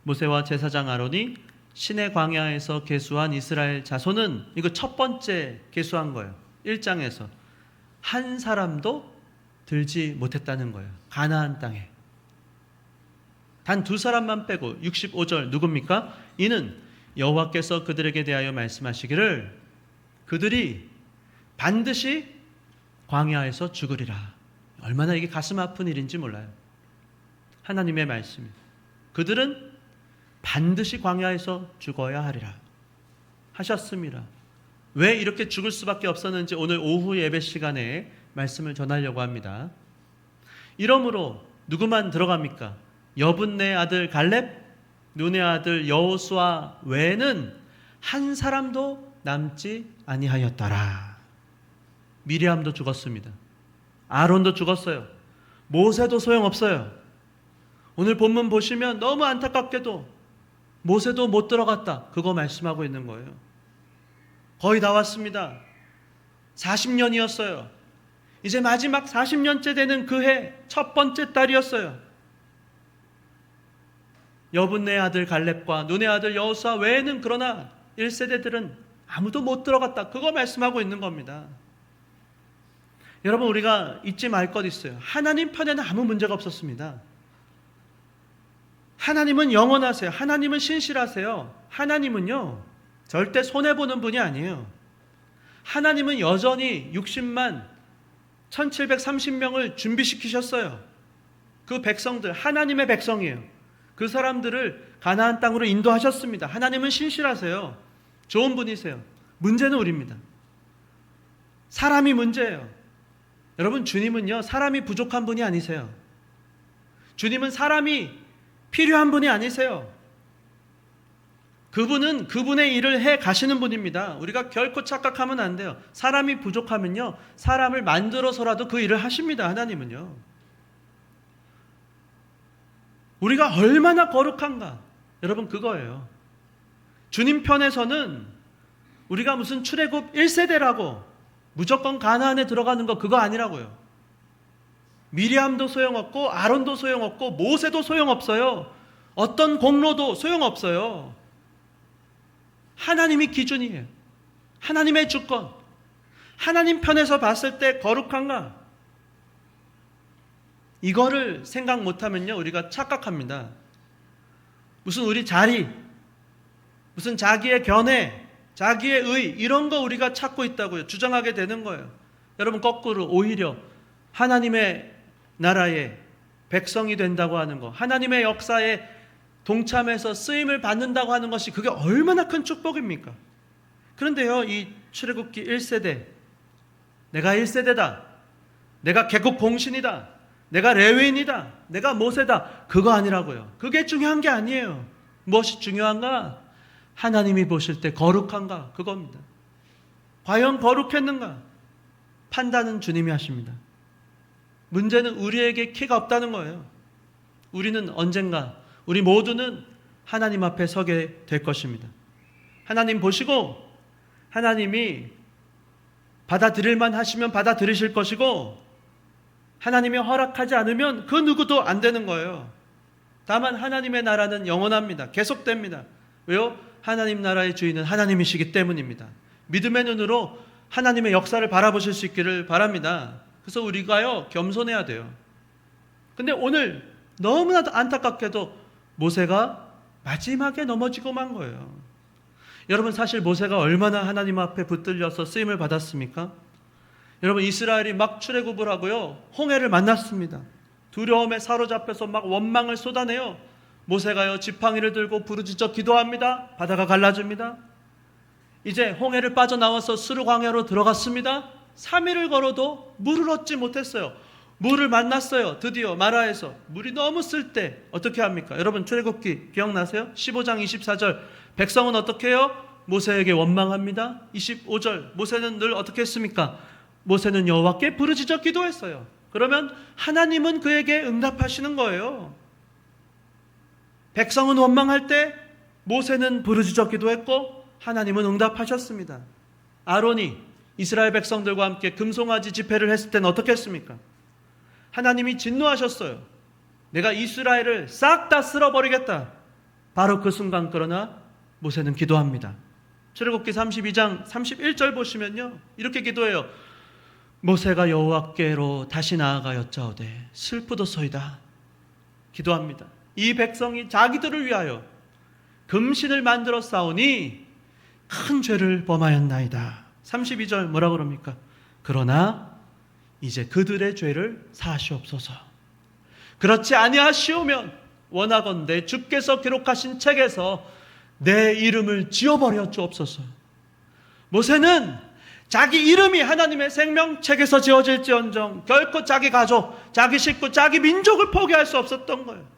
모세와 제사장 아론이 시내 광야에서 계수한 이스라엘 자손은, 이거 첫 번째 계수한 거예요. 1장에서 한 사람도 들지 못했다는 거예요. 가나안 땅에 단 2사람만 빼고. 65절 누굽니까? 이는 여호와께서 그들에게 대하여 말씀하시기를 그들이 반드시 광야에서 죽으리라. 얼마나 이게 가슴 아픈 일인지 몰라요. 하나님의 말씀입니다. 그들은 반드시 광야에서 죽어야 하리라 하셨습니다. 왜 이렇게 죽을 수밖에 없었는지 오늘 오후 예배 시간에 말씀을 전하려고 합니다. 이러므로 누구만 들어갑니까? 여분네 아들 갈렙, 눈의 아들 여호수아 외에는 한 사람도 남지 아니하였더라. 미리암도 죽었습니다. 아론도 죽었어요. 모세도 소용없어요. 오늘 본문 보시면 너무 안타깝게도 모세도 못 들어갔다. 그거 말씀하고 있는 거예요. 거의 다 왔습니다. 40년이었어요. 이제 마지막 40년째 되는 그 해 첫 번째 달이었어요. 여분네 아들 갈렙과 눈의 아들 여호수아 외에는 그러나 1세대들은 아무도 못 들어갔다. 그거 말씀하고 있는 겁니다. 여러분, 우리가 잊지 말 것 있어요. 하나님 편에는 아무 문제가 없었습니다. 하나님은 영원하세요. 하나님은 신실하세요. 하나님은요, 절대 손해보는 분이 아니에요. 하나님은 여전히 60만 1,730명을 준비시키셨어요. 그 백성들, 하나님의 백성이에요. 그 사람들을 가나안 땅으로 인도하셨습니다. 하나님은 신실하세요. 좋은 분이세요. 문제는 우리입니다. 사람이 문제예요. 여러분, 주님은요, 사람이 부족한 분이 아니세요. 주님은 사람이 필요한 분이 아니세요. 그분은 그분의 일을 해 가시는 분입니다. 우리가 결코 착각하면 안 돼요. 사람이 부족하면요, 사람을 만들어서라도 그 일을 하십니다. 하나님은요. 우리가 얼마나 거룩한가, 여러분, 그거예요. 주님 편에서는 우리가 무슨 출애굽 1세대라고 무조건 가나안에 들어가는 거 그거 아니라고요. 미리암도 소용없고 아론도 소용없고 모세도 소용없어요. 어떤 공로도 소용없어요. 하나님이 기준이에요. 하나님의 주권. 하나님 편에서 봤을 때 거룩한가? 이거를 생각 못하면요, 우리가 착각합니다. 무슨 우리 자리, 무슨 자기의 견해, 자기의 의, 이런 거 우리가 찾고 있다고요. 주장하게 되는 거예요. 여러분, 거꾸로 오히려 하나님의 나라의 백성이 된다고 하는 거, 하나님의 역사에 동참해서 쓰임을 받는다고 하는 것이 그게 얼마나 큰 축복입니까? 그런데요, 이 출애굽기 1세대, 내가 1세대다, 내가 개국 공신이다, 내가 레위인이다, 내가 모세다, 그거 아니라고요. 그게 중요한 게 아니에요. 무엇이 중요한가? 하나님이 보실 때 거룩한가? 그겁니다. 과연 거룩했는가? 판단은 주님이 하십니다. 문제는 우리에게 키가 없다는 거예요. 우리는 언젠가, 우리 모두는 하나님 앞에 서게 될 것입니다. 하나님 보시고 하나님이 받아들일만 하시면 받아들이실 것이고, 하나님이 허락하지 않으면 그 누구도 안 되는 거예요. 다만 하나님의 나라는 영원합니다. 계속됩니다. 왜요? 하나님 나라의 주인은 하나님이시기 때문입니다. 믿음의 눈으로 하나님의 역사를 바라보실 수 있기를 바랍니다. 그래서 우리가요, 겸손해야 돼요. 근데 오늘 너무나도 안타깝게도 모세가 마지막에 넘어지고 만 거예요. 여러분, 사실 모세가 얼마나 하나님 앞에 붙들려서 쓰임을 받았습니까? 여러분, 이스라엘이 막 출애굽을 하고요, 홍해를 만났습니다. 두려움에 사로잡혀서 막 원망을 쏟아내요. 모세가요, 지팡이를 들고 부르짖어 기도합니다. 바다가 갈라집니다. 이제 홍해를 빠져나와서 스루 광야로 들어갔습니다. 3일을 걸어도 물을 얻지 못했어요. 물을 만났어요. 드디어 마라에서. 물이 너무 쓸 때 어떻게 합니까? 여러분, 출애굽기 기억나세요? 15장 24절, 백성은 어떻게 해요? 모세에게 원망합니다. 25절, 모세는 늘 어떻게 했습니까? 모세는 여호와께 부르짖어 기도했어요. 그러면 하나님은 그에게 응답하시는 거예요. 백성은 원망할 때 모세는 부르짖어 기도했고 하나님은 응답하셨습니다. 아론이 이스라엘 백성들과 함께 금송아지 집회를 했을 때는 어떻게 했습니까? 하나님이 진노하셨어요. 내가 이스라엘을 싹 다 쓸어버리겠다. 바로 그 순간, 그러나 모세는 기도합니다. 출애굽기 32장 31절 보시면요, 이렇게 기도해요. 모세가 여호와께로 다시 나아가 여짜오되 슬프도소이다. 기도합니다. 이 백성이 자기들을 위하여 금신을 만들어 싸우니 큰 죄를 범하였나이다. 32절 뭐라 그럽니까? 그러나 이제 그들의 죄를 사하시옵소서. 그렇지 아니하시오면 원하건대 주께서 기록하신 책에서 내 이름을 지워버려 주옵소서. 모세는 자기 이름이 하나님의 생명책에서 지워질지언정 결코 자기 가족, 자기 식구, 자기 민족을 포기할 수 없었던 거예요.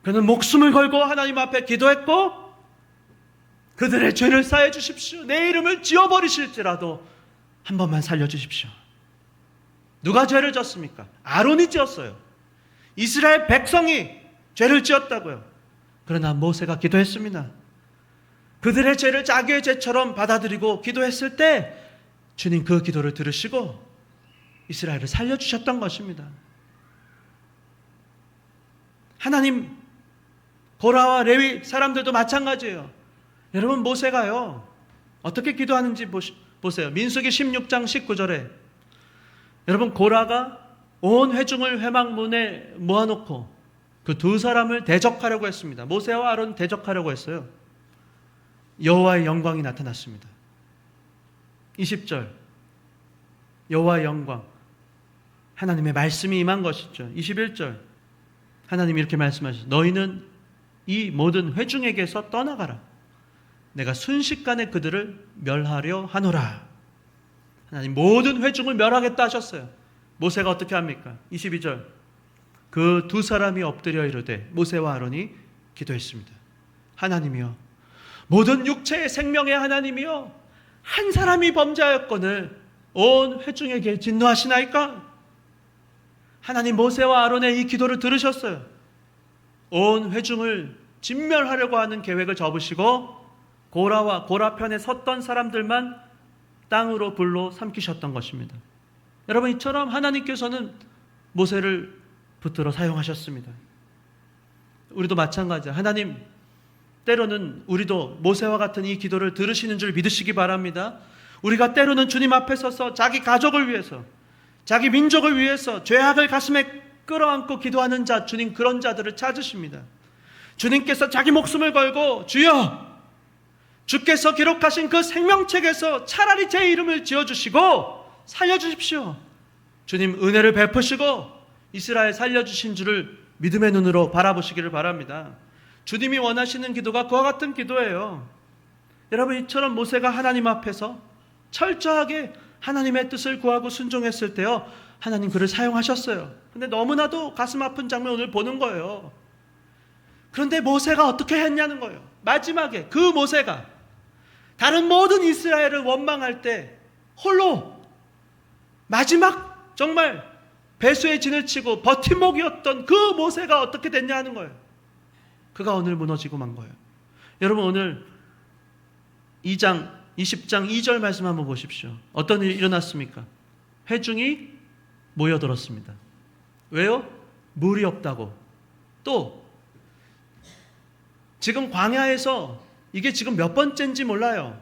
그는 목숨을 걸고 하나님 앞에 기도했고, 그들의 죄를 사해 주십시오. 내 이름을 지워버리실지라도 한 번만 살려주십시오. 누가 죄를 졌습니까? 아론이 지었어요. 이스라엘 백성이 죄를 지었다고요. 그러나 모세가 기도했습니다. 그들의 죄를 자기의 죄처럼 받아들이고 기도했을 때 주님 그 기도를 들으시고 이스라엘을 살려주셨던 것입니다. 하나님, 고라와 레위 사람들도 마찬가지예요. 여러분, 모세가요 어떻게 기도하는지 보세요. 민수기 16장 19절에 여러분, 고라가 온 회중을 회막문에 모아놓고 그 두 사람을 대적하려고 했습니다. 모세와 아론 대적하려고 했어요. 여호와의 영광이 나타났습니다. 20절, 여호와의 영광, 하나님의 말씀이 임한 것이죠. 21절, 하나님이 이렇게 말씀하시죠. 너희는 이 모든 회중에게서 떠나가라. 내가 순식간에 그들을 멸하려 하노라. 하나님 모든 회중을 멸하겠다 하셨어요. 모세가 어떻게 합니까? 22절, 그 두 사람이 엎드려 이르되 모세와 아론이 기도했습니다. 하나님이여, 모든 육체의 생명의 하나님이여 한 사람이 범죄하였거늘 온 회중에게 진노하시나이까? 하나님 모세와 아론의 이 기도를 들으셨어요. 온 회중을 진멸하려고 하는 계획을 접으시고 고라와 고라 편에 섰던 사람들만 땅으로 불로 삼키셨던 것입니다. 여러분, 이처럼 하나님께서는 모세를 붙들어 사용하셨습니다. 우리도 마찬가지야. 하나님 때로는 우리도 모세와 같은 이 기도를 들으시는 줄 믿으시기 바랍니다. 우리가 때로는 주님 앞에 서서 자기 가족을 위해서, 자기 민족을 위해서 죄악을 가슴에 끌어안고 기도하는 자, 주님 그런 자들을 찾으십니다. 주님께서 자기 목숨을 걸고 주여, 주께서 기록하신 그 생명책에서 차라리 제 이름을 지어주시고 살려주십시오. 주님 은혜를 베푸시고 이스라엘 살려주신 줄을 믿음의 눈으로 바라보시기를 바랍니다. 주님이 원하시는 기도가 그와 같은 기도예요. 여러분, 이처럼 모세가 하나님 앞에서 철저하게 하나님의 뜻을 구하고 순종했을 때요, 하나님 그를 사용하셨어요. 근데 너무나도 가슴 아픈 장면 오늘 보는 거예요. 그런데 모세가 어떻게 했냐는 거예요. 마지막에 그 모세가 다른 모든 이스라엘을 원망할 때 홀로 마지막 정말 배수의 진을 치고 버팀목이었던 그 모세가 어떻게 됐냐 하는 거예요. 그가 오늘 무너지고 만 거예요. 여러분, 오늘 20장 2절 말씀 한번 보십시오. 어떤 일이 일어났습니까? 회중이 모여들었습니다. 왜요? 물이 없다고. 또 지금 광야에서 이게 지금 몇 번째인지 몰라요.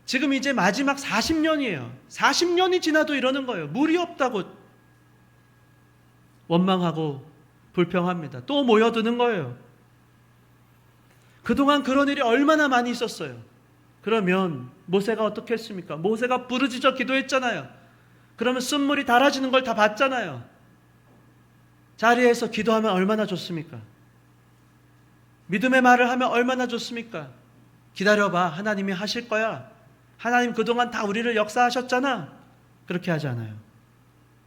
지금 이제 마지막 40년이에요. 40년이 지나도 이러는 거예요. 물이 없다고 원망하고 불평합니다. 또 모여드는 거예요. 그동안 그런 일이 얼마나 많이 있었어요. 그러면 모세가 어떻게 했습니까? 모세가 부르짖어 기도했잖아요. 그러면 쓴물이 달아지는 걸 다 봤잖아요. 자리에서 기도하면 얼마나 좋습니까? 믿음의 말을 하면 얼마나 좋습니까? 기다려봐, 하나님이 하실 거야. 하나님 그동안 다 우리를 역사하셨잖아. 그렇게 하지 않아요.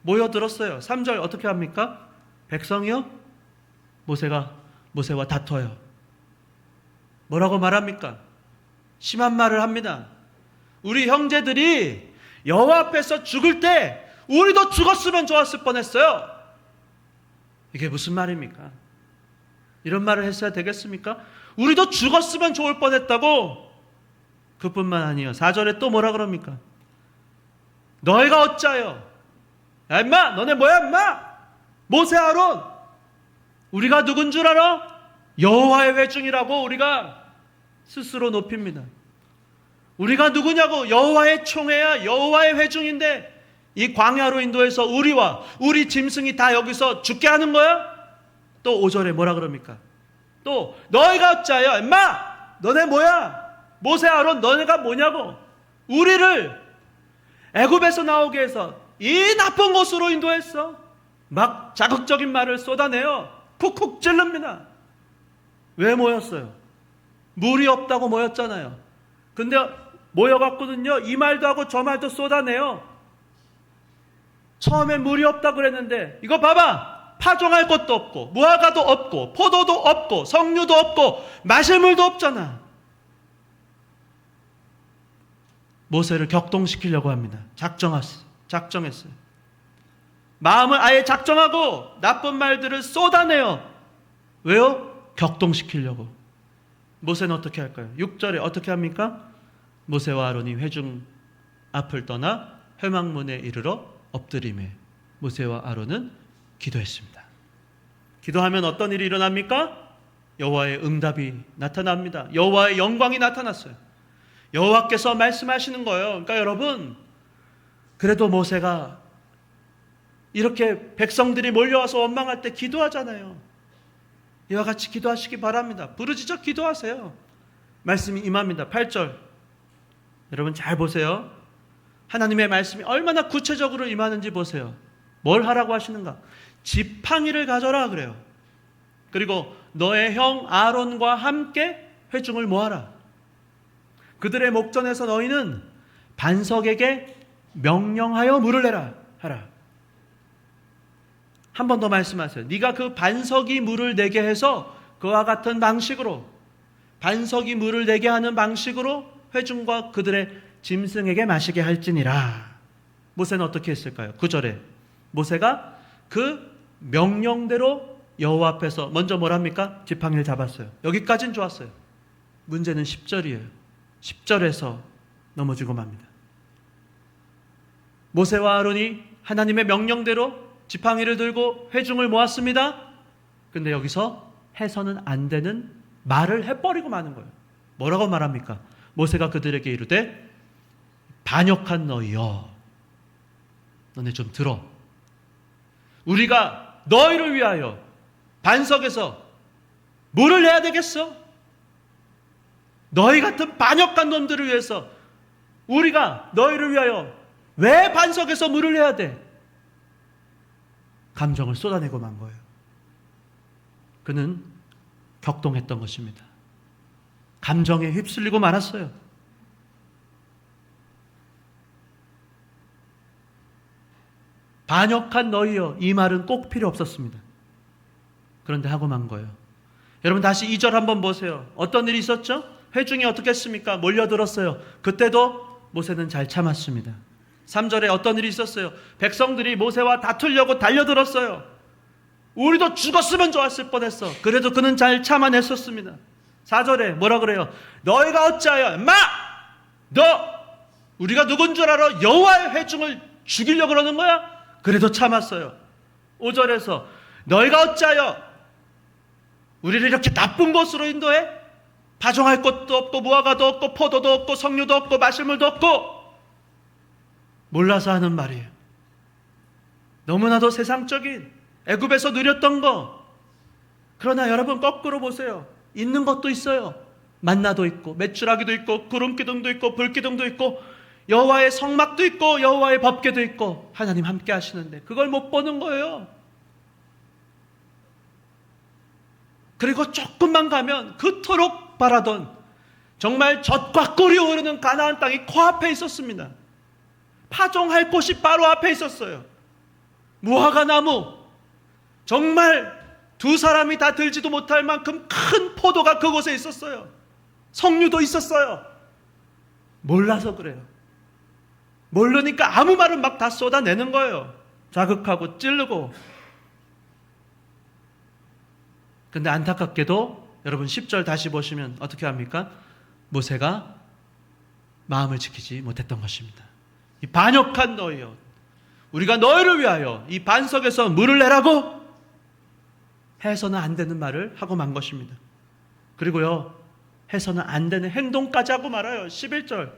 모여들었어요. 3절 어떻게 합니까? 백성이요? 모세와 다퉈요. 뭐라고 말합니까? 심한 말을 합니다. 우리 형제들이 여호와 앞에서 죽을 때 우리도 죽었으면 좋았을 뻔했어요. 이게 무슨 말입니까? 이런 말을 했어야 되겠습니까? 우리도 죽었으면 좋을 뻔했다고. 그뿐만 아니에요. 4절에 또 뭐라 그럽니까? 너희가 어찌하여, 야 임마, 너네 뭐야 임마, 모세 아론, 우리가 누군 줄 알아? 여호와의 회중이라고 우리가 스스로 높입니다. 우리가 누구냐고? 여호와의 총회야, 여호와의 회중인데 이 광야로 인도해서 우리와 우리 짐승이 다 여기서 죽게 하는 거야? 또 5절에 뭐라 그럽니까? 또 너희가 어찌하여, 임마, 너네 뭐야? 모세 아론 너네가 뭐냐고? 우리를 애굽에서 나오게 해서 이 나쁜 곳으로 인도했어. 막 자극적인 말을 쏟아내요. 쿡쿡 찔릅니다. 왜 모였어요? 물이 없다고 모였잖아요. 근데 모여갖고는요, 이 말도 하고 저 말도 쏟아내요. 처음엔 물이 없다고 그랬는데 이거 봐봐, 파종할 것도 없고 무화과도 없고 포도도 없고 석류도 없고 마실 물도 없잖아. 모세를 격동시키려고 합니다. 작정했어요. 마음을 아예 작정하고 나쁜 말들을 쏟아내요. 왜요? 격동시키려고. 모세는 어떻게 할까요? 6절에 어떻게 합니까? 모세와 아론이 회중 앞을 떠나 회막문에 이르러 엎드리매 모세와 아론은 기도했습니다. 기도하면 어떤 일이 일어납니까? 여호와의 응답이 나타납니다. 여호와의 영광이 나타났어요. 여호와께서 말씀하시는 거예요. 그러니까 여러분, 그래도 모세가 이렇게 백성들이 몰려와서 원망할 때 기도하잖아요. 이와 같이 기도하시기 바랍니다. 부르짖어 기도하세요. 말씀이 임합니다. 8절 여러분 잘 보세요. 하나님의 말씀이 얼마나 구체적으로 임하는지 보세요. 뭘 하라고 하시는가? 지팡이를 가져라 그래요. 그리고 너의 형 아론과 함께 회중을 모아라. 그들의 목전에서 너희는 반석에게 명령하여 물을 내라 하라. 한 번 더 말씀하세요. 네가 그 반석이 물을 내게 해서 그와 같은 방식으로 반석이 물을 내게 하는 방식으로 회중과 그들의 짐승에게 마시게 할지니라. 모세는 어떻게 했을까요? 9절에 모세가 그 명령대로 여호와 앞에서 먼저 뭘 합니까? 지팡이를 잡았어요. 여기까지는 좋았어요. 문제는 10절이에요. 10절에서 넘어지고 맙니다. 모세와 아론이 하나님의 명령대로 지팡이를 들고 회중을 모았습니다. 근데 여기서 해서는 안 되는 말을 해버리고 마는 거예요. 뭐라고 말합니까? 모세가 그들에게 이르되 반역한 너희여, 너네 좀 들어. 우리가 너희를 위하여 반석에서 물을 내야 되겠어? 너희 같은 반역한 놈들을 위해서 우리가 너희를 위하여 왜 반석에서 물을 내야 돼? 감정을 쏟아내고 만 거예요. 그는 격동했던 것입니다. 감정에 휩쓸리고 말았어요. 반역한 너희여, 이 말은 꼭 필요 없었습니다. 그런데 하고 만 거예요. 여러분 다시 2절 한번 보세요. 어떤 일이 있었죠? 회중이 어떻게 했습니까? 몰려들었어요. 그때도 모세는 잘 참았습니다. 3절에 어떤 일이 있었어요? 백성들이 모세와 다투려고 달려들었어요. 우리도 죽었으면 좋았을 뻔했어. 그래도 그는 잘 참아냈었습니다. 4절에 뭐라 그래요? 너희가 어찌하여 너 우리가 누군 줄 알아? 여호와의 회중을 죽이려고 그러는 거야? 그래도 참았어요. 5절에서 너희가 어찌하여 우리를 이렇게 나쁜 곳으로 인도해? 파종할 것도 없고 무화과도 없고 포도도 없고 석류도 없고 마실물도 없고. 몰라서 하는 말이에요. 너무나도 세상적인 애굽에서 누렸던 거. 그러나 여러분 거꾸로 보세요. 있는 것도 있어요. 만나도 있고 메추라기도 있고 구름기둥도 있고 불기둥도 있고 여호와의 성막도 있고 여호와의 법궤도 있고 하나님 함께 하시는데 그걸 못 보는 거예요. 그리고 조금만 가면 그토록 바라던 정말 젖과 꿀이 흐르는 가나안 땅이 코앞에 있었습니다. 파종할 곳이 바로 앞에 있었어요. 무화과 나무, 정말 두 사람이 다 들지도 못할 만큼 큰 포도가 그곳에 있었어요. 석류도 있었어요. 몰라서 그래요. 모르니까 아무 말은 막 다 쏟아내는 거예요. 자극하고 찌르고. 근데 안타깝게도 여러분 10절 다시 보시면 어떻게 합니까? 모세가 마음을 지키지 못했던 것입니다. 이 반역한 너희여, 우리가 너희를 위하여 이 반석에서 물을 내라고 해서는 안 되는 말을 하고 만 것입니다. 그리고요, 해서는 안 되는 행동까지 하고 말아요. 11절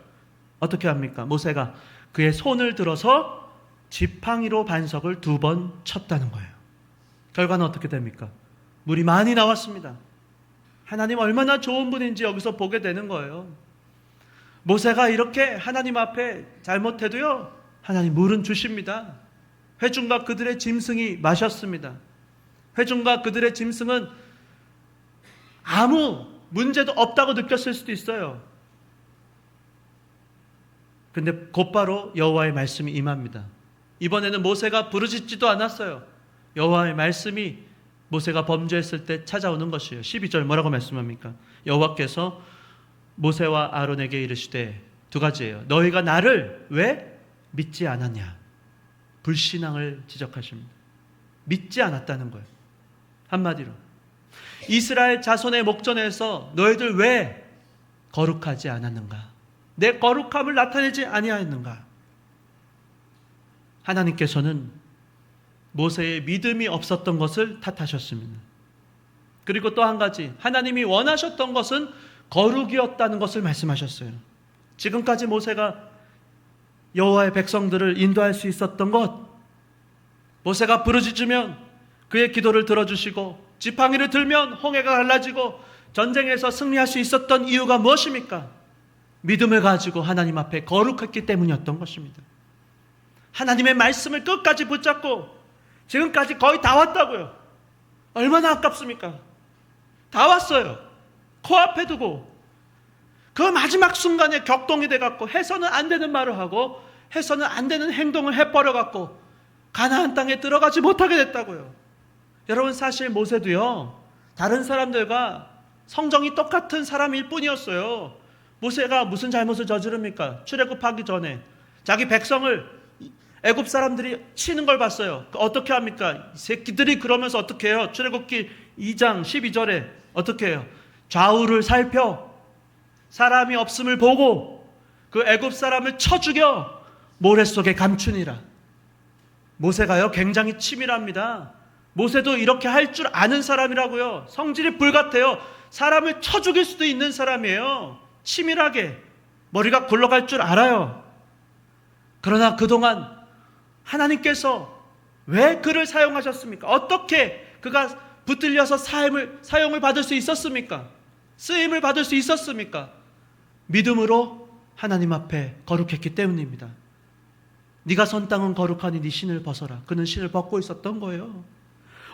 어떻게 합니까? 모세가 그의 손을 들어서 지팡이로 반석을 2번 쳤다는 거예요. 결과는 어떻게 됩니까? 물이 많이 나왔습니다. 하나님 얼마나 좋은 분인지 여기서 보게 되는 거예요. 모세가 이렇게 하나님 앞에 잘못해도요, 하나님 물은 주십니다. 회중과 그들의 짐승이 마셨습니다. 회중과 그들의 짐승은 아무 문제도 없다고 느꼈을 수도 있어요. 근데 곧바로 여호와의 말씀이 임합니다. 이번에는 모세가 부르짖지도 않았어요. 여호와의 말씀이 모세가 범죄했을 때 찾아오는 것이에요. 12절 뭐라고 말씀합니까? 여호와께서 모세와 아론에게 이르시되 2가지예요. 너희가 나를 왜 믿지 않았냐? 불신앙을 지적하십니다. 믿지 않았다는 거예요. 한마디로 이스라엘 자손의 목전에서 너희들 왜 거룩하지 않았는가? 내 거룩함을 나타내지 아니하였는가? 하나님께서는 모세의 믿음이 없었던 것을 탓하셨습니다. 그리고 또 한 가지, 하나님이 원하셨던 것은 거룩이었다는 것을 말씀하셨어요. 지금까지 모세가 여호와의 백성들을 인도할 수 있었던 것, 모세가 부르짖으면 그의 기도를 들어주시고 지팡이를 들면 홍해가 갈라지고 전쟁에서 승리할 수 있었던 이유가 무엇입니까? 믿음을 가지고 하나님 앞에 거룩했기 때문이었던 것입니다. 하나님의 말씀을 끝까지 붙잡고 지금까지 거의 다 왔다고요. 얼마나 아깝습니까? 다 왔어요. 코앞에 두고 그 마지막 순간에 격동이 돼갖고 해서는 안 되는 말을 하고 해서는 안 되는 행동을 해버려갖고 가나안 땅에 들어가지 못하게 됐다고요. 여러분 사실 모세도요, 다른 사람들과 성정이 똑같은 사람일 뿐이었어요. 모세가 무슨 잘못을 저지릅니까? 출애굽하기 전에 자기 백성을 애굽 사람들이 치는 걸 봤어요. 어떻게 합니까? 이 새끼들이 그러면서 어떻게 해요? 출애굽기 2장 12절에 어떻게 해요? 좌우를 살펴 사람이 없음을 보고 그 애굽 사람을 쳐 죽여 모래 속에 감추니라. 모세가요 굉장히 치밀합니다. 모세도 이렇게 할 줄 아는 사람이라고요. 성질이 불같아요. 사람을 쳐 죽일 수도 있는 사람이에요. 치밀하게 머리가 굴러갈 줄 알아요. 그러나 그동안 하나님께서 왜 그를 사용하셨습니까? 어떻게 그가 붙들려서 사용을 받을 수 있었습니까? 쓰임을 받을 수 있었습니까? 믿음으로 하나님 앞에 거룩했기 때문입니다. 네가 선 땅은 거룩하니 네 신을 벗어라. 그는 신을 벗고 있었던 거예요.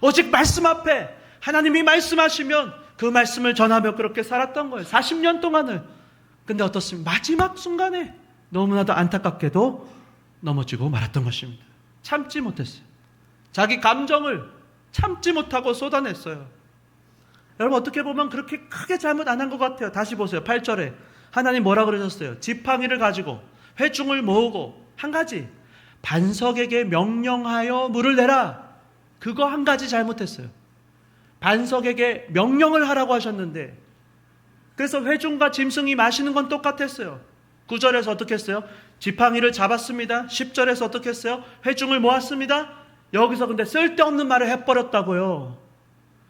오직 말씀 앞에 하나님이 말씀하시면 그 말씀을 전하며 그렇게 살았던 거예요. 40년 동안을. 근데 어떻습니까? 마지막 순간에 너무나도 안타깝게도 넘어지고 말았던 것입니다. 참지 못했어요. 자기 감정을 참지 못하고 쏟아냈어요. 여러분 어떻게 보면 그렇게 크게 잘못 안 한 것 같아요. 다시 보세요. 8절에 하나님 뭐라 그러셨어요? 지팡이를 가지고 회중을 모으고 한 가지 반석에게 명령하여 물을 내라. 그거 한 가지 잘못했어요. 반석에게 명령을 하라고 하셨는데 그래서 회중과 짐승이 마시는 건 똑같았어요. 9절에서 어떻게 했어요? 지팡이를 잡았습니다. 10절에서 어떻게 했어요? 회중을 모았습니다. 여기서 근데 쓸데없는 말을 해버렸다고요.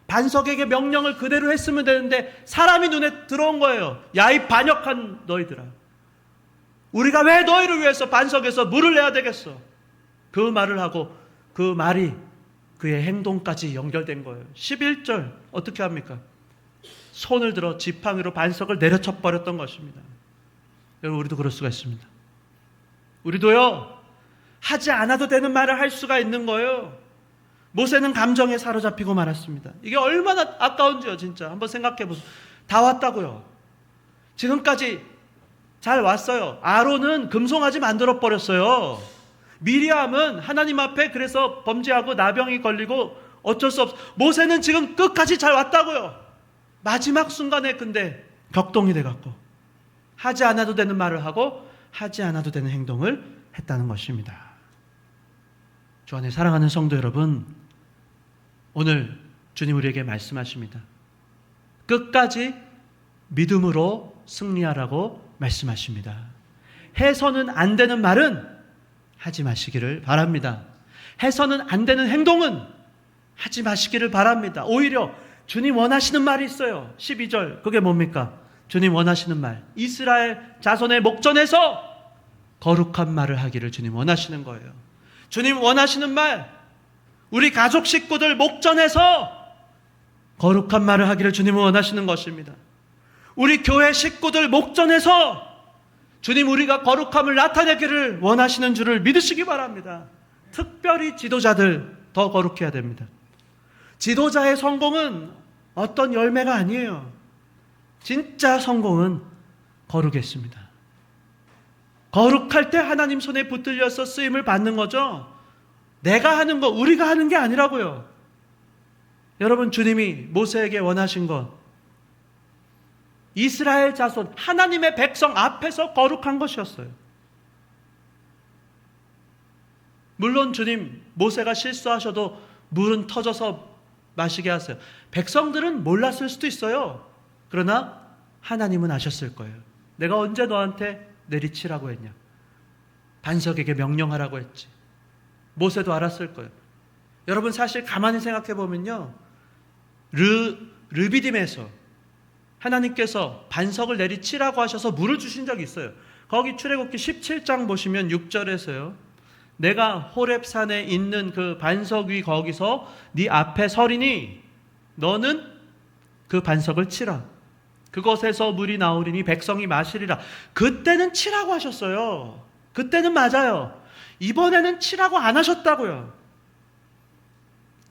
반석에게 명령을 그대로 했으면 되는데 사람이 눈에 들어온 거예요. 야, 이 반역한 너희들아. 우리가 왜 너희를 위해서 반석에서 물을 내야 되겠어? 그 말을 하고 그 말이 그의 행동까지 연결된 거예요. 11절 어떻게 합니까? 손을 들어 지팡이로 반석을 내려쳐 버렸던 것입니다. 여러분 우리도 그럴 수가 있습니다. 우리도요 하지 않아도 되는 말을 할 수가 있는 거예요. 모세는 감정에 사로잡히고 말았습니다. 이게 얼마나 아까운지요. 진짜 한번 생각해 보세요. 다 왔다고요. 지금까지 잘 왔어요. 아론은 금송아지 만들어 버렸어요. 미리암은 하나님 앞에 그래서 범죄하고 나병이 걸리고 어쩔 수 없어. 모세는 지금 끝까지 잘 왔다고요. 마지막 순간에 근데 격동이 돼갖고 하지 않아도 되는 말을 하고 하지 않아도 되는 행동을 했다는 것입니다. 주 안에 사랑하는 성도 여러분, 오늘 주님 우리에게 말씀하십니다. 끝까지 믿음으로 승리하라고 말씀하십니다. 해서는 안 되는 말은 하지 마시기를 바랍니다. 해서는 안 되는 행동은 하지 마시기를 바랍니다. 오히려 주님 원하시는 말이 있어요. 12절 그게 뭡니까? 주님 원하시는 말, 이스라엘 자손의 목전에서 거룩한 말을 하기를 주님 원하시는 거예요. 주님 원하시는 말, 우리 가족 식구들 목전에서 거룩한 말을 하기를 주님은 원하시는 것입니다. 우리 교회 식구들 목전에서 주님 우리가 거룩함을 나타내기를 원하시는 줄을 믿으시기 바랍니다. 특별히 지도자들 더 거룩해야 됩니다. 지도자의 성공은 어떤 열매가 아니에요. 진짜 성공은 거룩했습니다. 거룩할 때 하나님 손에 붙들려서 쓰임을 받는 거죠. 내가 하는 거, 우리가 하는 게 아니라고요. 여러분 주님이 모세에게 원하신 것, 이스라엘 자손, 하나님의 백성 앞에서 거룩한 것이었어요. 물론 주님 모세가 실수하셔도 물은 터져서 마시게 하세요. 백성들은 몰랐을 수도 있어요. 그러나 하나님은 아셨을 거예요. 내가 언제 너한테 내리치라고 했냐? 반석에게 명령하라고 했지. 모세도 알았을 거예요. 여러분 사실 가만히 생각해 보면요, 르비딤에서 하나님께서 반석을 내리치라고 하셔서 물을 주신 적이 있어요. 거기 출애굽기 17장 보시면 6절에서요. 내가 호렙산에 있는 그 반석 위 거기서 네 앞에 서리니 너는 그 반석을 치라. 그것에서 물이 나오리니 백성이 마시리라. 그때는 치라고 하셨어요. 그때는 맞아요. 이번에는 치라고 안 하셨다고요.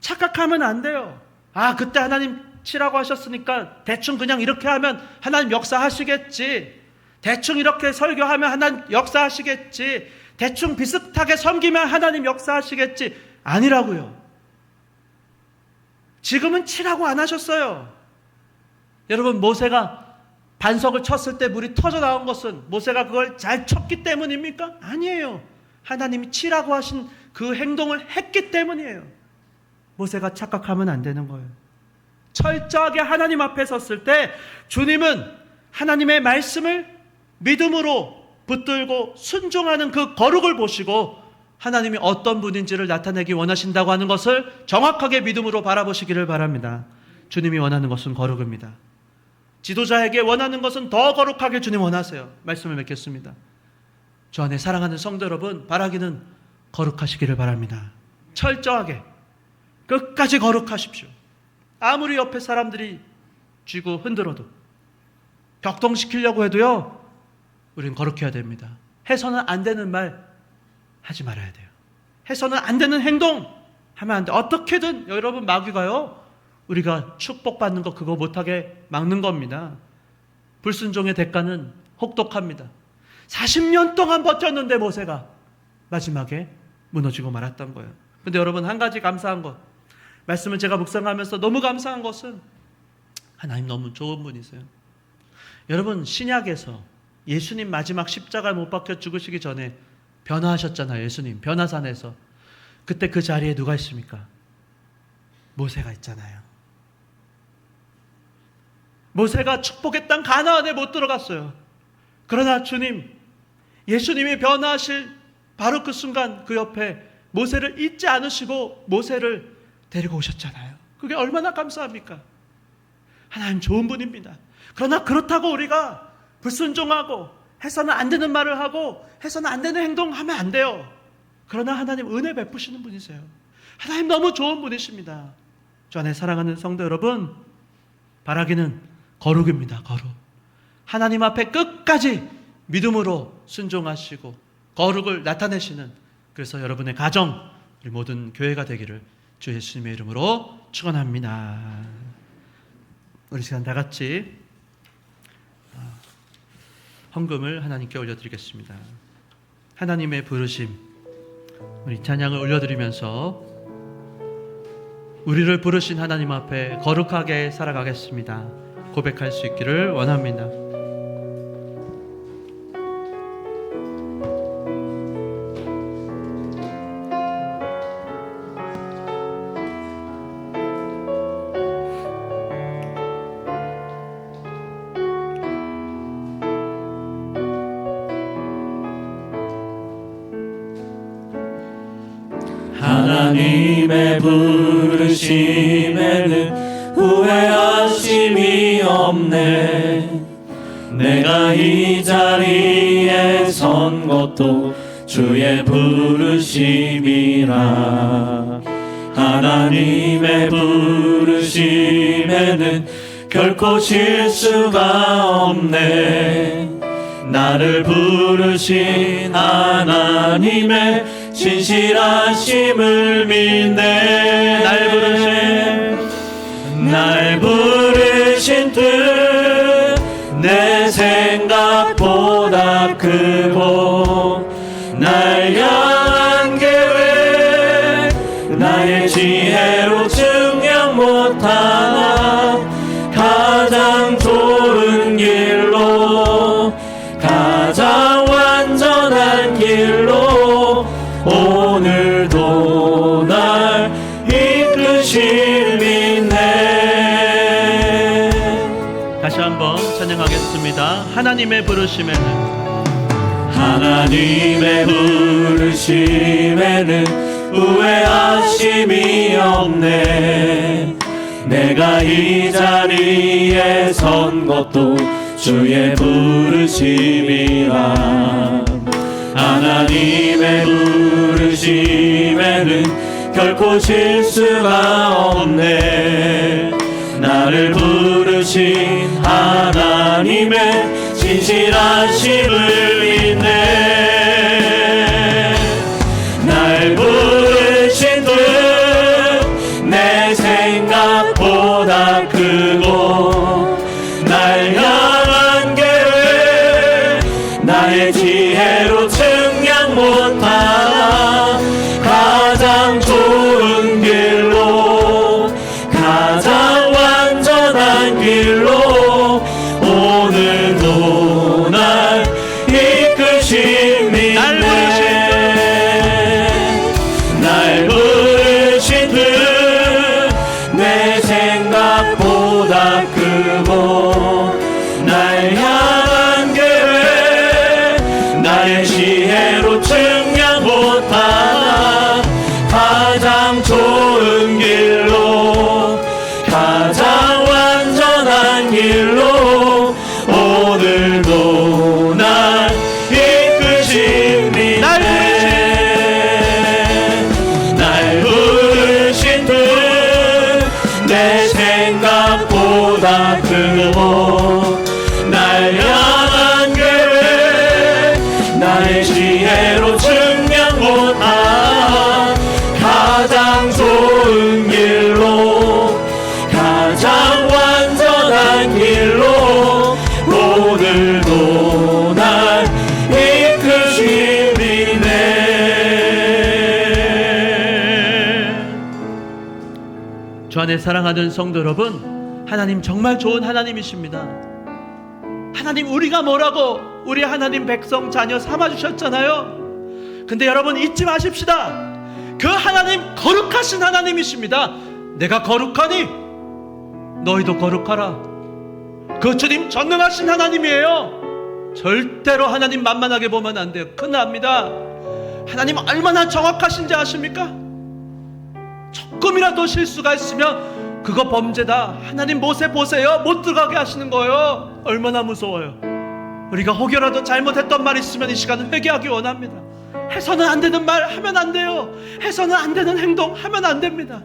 착각하면 안 돼요. 아, 그때 하나님 치라고 하셨으니까 대충 그냥 이렇게 하면 하나님 역사하시겠지. 대충 이렇게 설교하면 하나님 역사하시겠지. 대충 비슷하게 섬기면 하나님 역사하시겠지. 아니라고요. 지금은 치라고 안 하셨어요. 여러분, 모세가 반석을 쳤을 때 물이 터져 나온 것은 모세가 그걸 잘 쳤기 때문입니까? 아니에요. 하나님이 치라고 하신 그 행동을 했기 때문이에요. 모세가 착각하면 안 되는 거예요. 철저하게 하나님 앞에 섰을 때 주님은 하나님의 말씀을 믿음으로 붙들고 순종하는 그 거룩을 보시고 하나님이 어떤 분인지를 나타내기 원하신다고 하는 것을 정확하게 믿음으로 바라보시기를 바랍니다. 주님이 원하는 것은 거룩입니다. 지도자에게 원하는 것은 더 거룩하게 주님 원하세요. 말씀을 맺겠습니다. 주 안에 사랑하는 성도 여러분, 바라기는 거룩하시기를 바랍니다. 철저하게 끝까지 거룩하십시오. 아무리 옆에 사람들이 쥐고 흔들어도, 격동시키려고 해도요, 우린 거룩해야 됩니다. 해서는 안 되는 말 하지 말아야 돼요. 해서는 안 되는 행동 하면 안 돼. 어떻게든 여러분, 마귀가요, 우리가 축복받는 거 그거 못하게 막는 겁니다. 불순종의 대가는 혹독합니다. 40년 동안 버텼는데 모세가 마지막에 무너지고 말았던 거예요. 근데 여러분, 한 가지 감사한 것, 말씀을 제가 묵상하면서 너무 감사한 것은 하나님 너무 좋은 분이세요. 여러분, 신약에서 예수님 마지막 십자가에 못 박혀 죽으시기 전에 변화하셨잖아요. 예수님 변화산에서. 그때 그 자리에 누가 있습니까? 모세가 있잖아요. 모세가 축복의 땅 가나안에 못 들어갔어요. 그러나 주님, 예수님이 변화하실 바로 그 순간 그 옆에 모세를 잊지 않으시고 모세를 데리고 오셨잖아요. 그게 얼마나 감사합니까? 하나님 좋은 분입니다. 그러나 그렇다고 우리가 불순종하고 해서는 안 되는 말을 하고 해서는 안 되는 행동하면 안 돼요. 그러나 하나님 은혜 베푸시는 분이세요. 하나님 너무 좋은 분이십니다. 주 안에 사랑하는 성도 여러분, 바라기는 거룩입니다. 거룩. 하나님 앞에 끝까지 믿음으로 순종하시고 거룩을 나타내시는, 그래서 여러분의 가정, 우리 모든 교회가 되기를 주 예수님의 이름으로 축원합니다. 우리 시간 다 같이 헌금을 하나님께 올려드리겠습니다. 하나님의 부르심, 우리 찬양을 올려드리면서 우리를 부르신 하나님 앞에 거룩하게 살아가겠습니다. 고백할 수 있기를 원합니다. 하나님의 부르심에는 후회하심이 없네. 내가 이 자리에 선 것도 주의 부르심이라. 하나님의 부르심에는 결코 실수가 없네. 나를 부르신 하나님의 진실하심을 믿네. 날 부르신 뜻 내 생각보다 크고, 날 향한 계획 나의 지혜로 증명 못하나. 가장 좋은 길로, 가장 완전한 길로 오늘도 날 이끄심이네. 다시 한번 찬양하겠습니다. 하나님의 부르심에는, 하나님의 부르심에는 후회하심이 없네. 내가 이 자리에 선 것도 주의 부르심이라. 하나님의 부르심에는 결코 실수가 없네. 나를 부르신 하나님의 진실하심을 믿네. 날 부르신 뜻 내 생각보다 크고, 날 향한 계획 나의 지혜로 측량 못하나. 가장 좋은 길로, 가장 완전한 길로 크고 날 향한 계획 나의 지혜로 증명 못한 가장 좋은 길로 가장 완전한 길로 오늘도 날 이끄시리네. 주 안에 사랑하는 성도 여러분, 하나님 정말 좋은 하나님이십니다. 하나님 우리가 뭐라고 우리 하나님 백성 자녀 삼아주셨잖아요. 근데 여러분 잊지 마십시다. 그 하나님 거룩하신 하나님이십니다. 내가 거룩하니 너희도 거룩하라. 그 주님 전능하신 하나님이에요. 절대로 하나님 만만하게 보면 안 돼요. 큰일 납니다. 하나님 얼마나 정확하신지 아십니까? 조금이라도 실수가 있으면 그거 범죄다. 하나님 모세 보세요. 못 들어가게 하시는 거예요. 얼마나 무서워요. 우리가 혹여라도 잘못했던 말 있으면 이 시간은 회개하기 원합니다. 해서는 안 되는 말 하면 안 돼요. 해서는 안 되는 행동 하면 안 됩니다.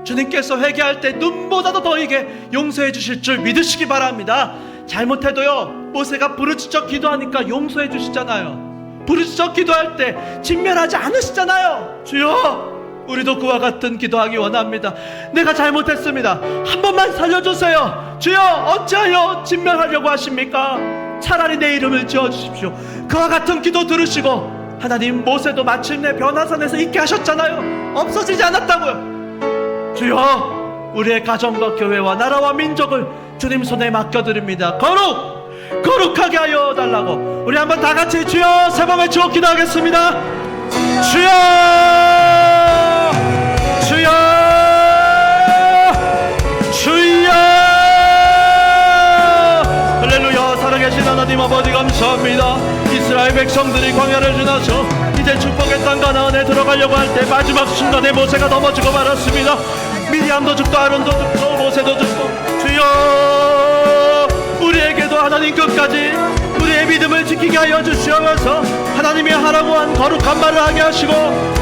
주님께서 회개할 때 눈보다도 더이게 용서해 주실 줄 믿으시기 바랍니다. 잘못해도요, 모세가 부르짖어 기도하니까 용서해 주시잖아요. 부르짖어 기도할 때 진멸하지 않으시잖아요. 주여, 우리도 그와 같은 기도하기 원합니다. 내가 잘못했습니다. 한 번만 살려주세요. 주여, 어찌하여 진멸하려고 하십니까? 차라리 내 이름을 지어주십시오. 그와 같은 기도 들으시고, 하나님 모세도 마침내 변화산에서 있게 하셨잖아요. 없어지지 않았다고요. 주여, 우리의 가정과 교회와 나라와 민족을 주님 손에 맡겨드립니다. 거룩하게 하여 달라고 우리 한번 다 같이 주여 세 번 외치고 기도하겠습니다. 주여, 주여, 주여. 할렐루야. 살아계신 하나님 아버지 감사합니다. 이스라엘 백성들이 광야를 지나서 이제 축복의 땅 가나안에 들어가려고 할 때 마지막 순간에 모세가 넘어지고 말았습니다. 미리암도 죽고 아론도 죽고 모세도 죽고, 주여, 우리에게도 하나님 끝까지 우리의 믿음을 지키게 하여 주시옵소서. 하나님이 하라고 한 거룩한 말을 하게 하시고,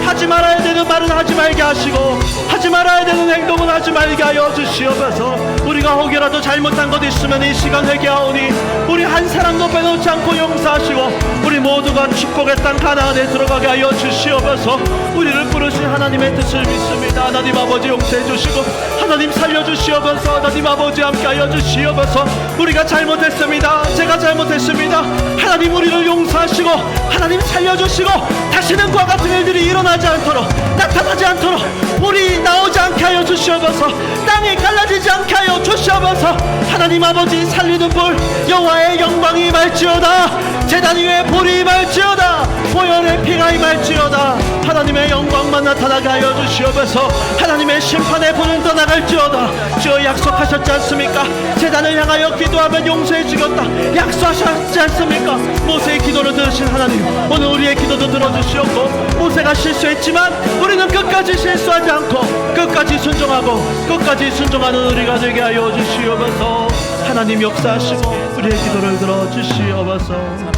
하지 말아야 되는 말은 하지 말게 하시고, 하지 말아야 되는 행동은 하지 말게 하여 주시옵소서. 우리가 혹여라도 잘못한 것 있으면 이 시간 회개하오니 우리 한 사람도 빼놓지 않고 용서하시고, 우리 모두가 축복의 땅 가나안에 들어가게 하여 주시옵소서. 우리를 부르신 하나님의 뜻을 믿습니다. 하나님 아버지 용서해 주시고, 하나님 살려주시옵소서. 하나님 아버지 함께 하여 주시옵소서. 우리가 잘못했습니다. 제가 잘못했습니다. 하나님 우리를 용서하시고, 하나님 살려주시고, 다시는 그와 같은 일들이 일어나지 않도록, 나타나지 않도록, 불이 나오지 않게 하여 주시옵소서. 땅이 갈라지지 않게 하여 주시옵소서. 하나님 아버지 살리는 불, 여호와의 영광이 임할지어다. 제단 위에 불이 임할지어다. 보혈의 피가 임할지어다. 하나님의 영광만 나타나게 하여 주시옵소서. 하나님의 심판의 불은 떠나갈지어다. 주여, 약속하셨지 않습니까? 제단을 향하여 기도하면 용서해 주겠다. 약속하셨지 않습니까? 모세의 기도를 들으신 하나님, 오늘 우리의 기도도 들어주시옵고, 모세가 실수했지만 우리는 끝까지 실수하지 않고 끝까지 순종하고 끝까지 순종하는 우리가 되게 하여 주시옵소서. 하나님 역사하시고 우리의 기도를 들어주시옵소서.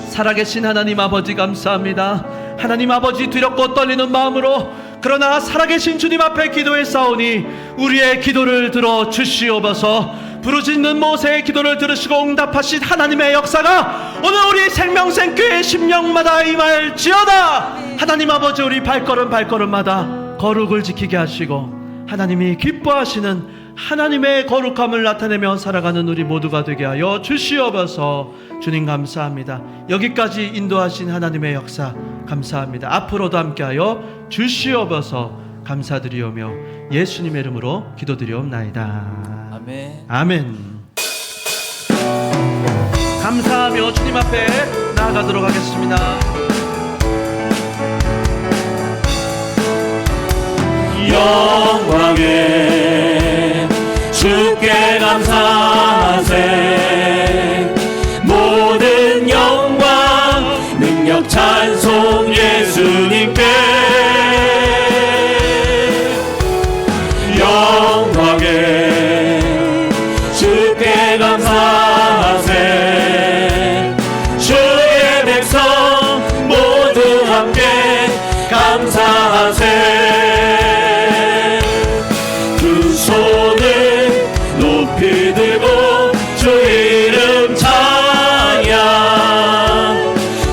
살아계신 하나님 아버지 감사합니다. 하나님 아버지 두렵고 떨리는 마음으로, 그러나 살아계신 주님 앞에 기도했사오니 우리의 기도를 들어주시옵소서. 부르짖는 모세의 기도를 들으시고 응답하신 하나님의 역사가 오늘 우리 생명생교회 심령마다 임할지어다. 하나님 아버지, 우리 발걸음마다 거룩을 지키게 하시고, 하나님이 기뻐하시는 하나님의 거룩함을 나타내며 살아가는 우리 모두가 되게 하여 주시옵소서. 주님 감사합니다. 여기까지 인도하신 하나님의 역사 감사합니다. 앞으로도 함께하여 주시옵소서. 감사드리오며 예수님의 이름으로 기도드리옵나이다. 아멘. 아멘. 감사하며 주님 앞에 나아가도록 하겠습니다. 영광에 주께 감사하세. 모든 영광 능력 찬송 예수님께. 영광에 주께 감사하세. 주의 백성 모두 함께 감사하세. 두 손을 높이 소리 들고 주 이름 찬양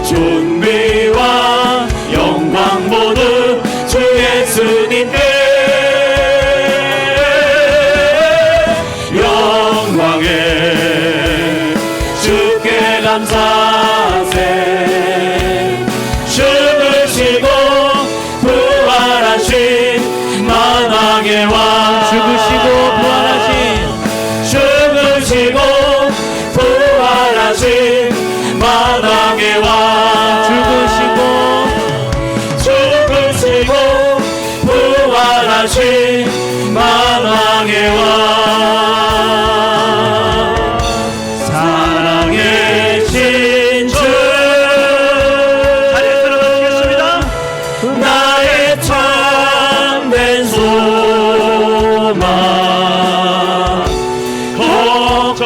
존귀와 영광 모두 주 예수님께 영광에 주께 감사세 죽으시고 부활하신 만왕의 왕 죽으시고 부활하신 만왕의 왕 죽으시고 부활하신 만왕의 왕 살아계신 주 자리에 들어가시겠습니다. 나의 참된 소망 걱정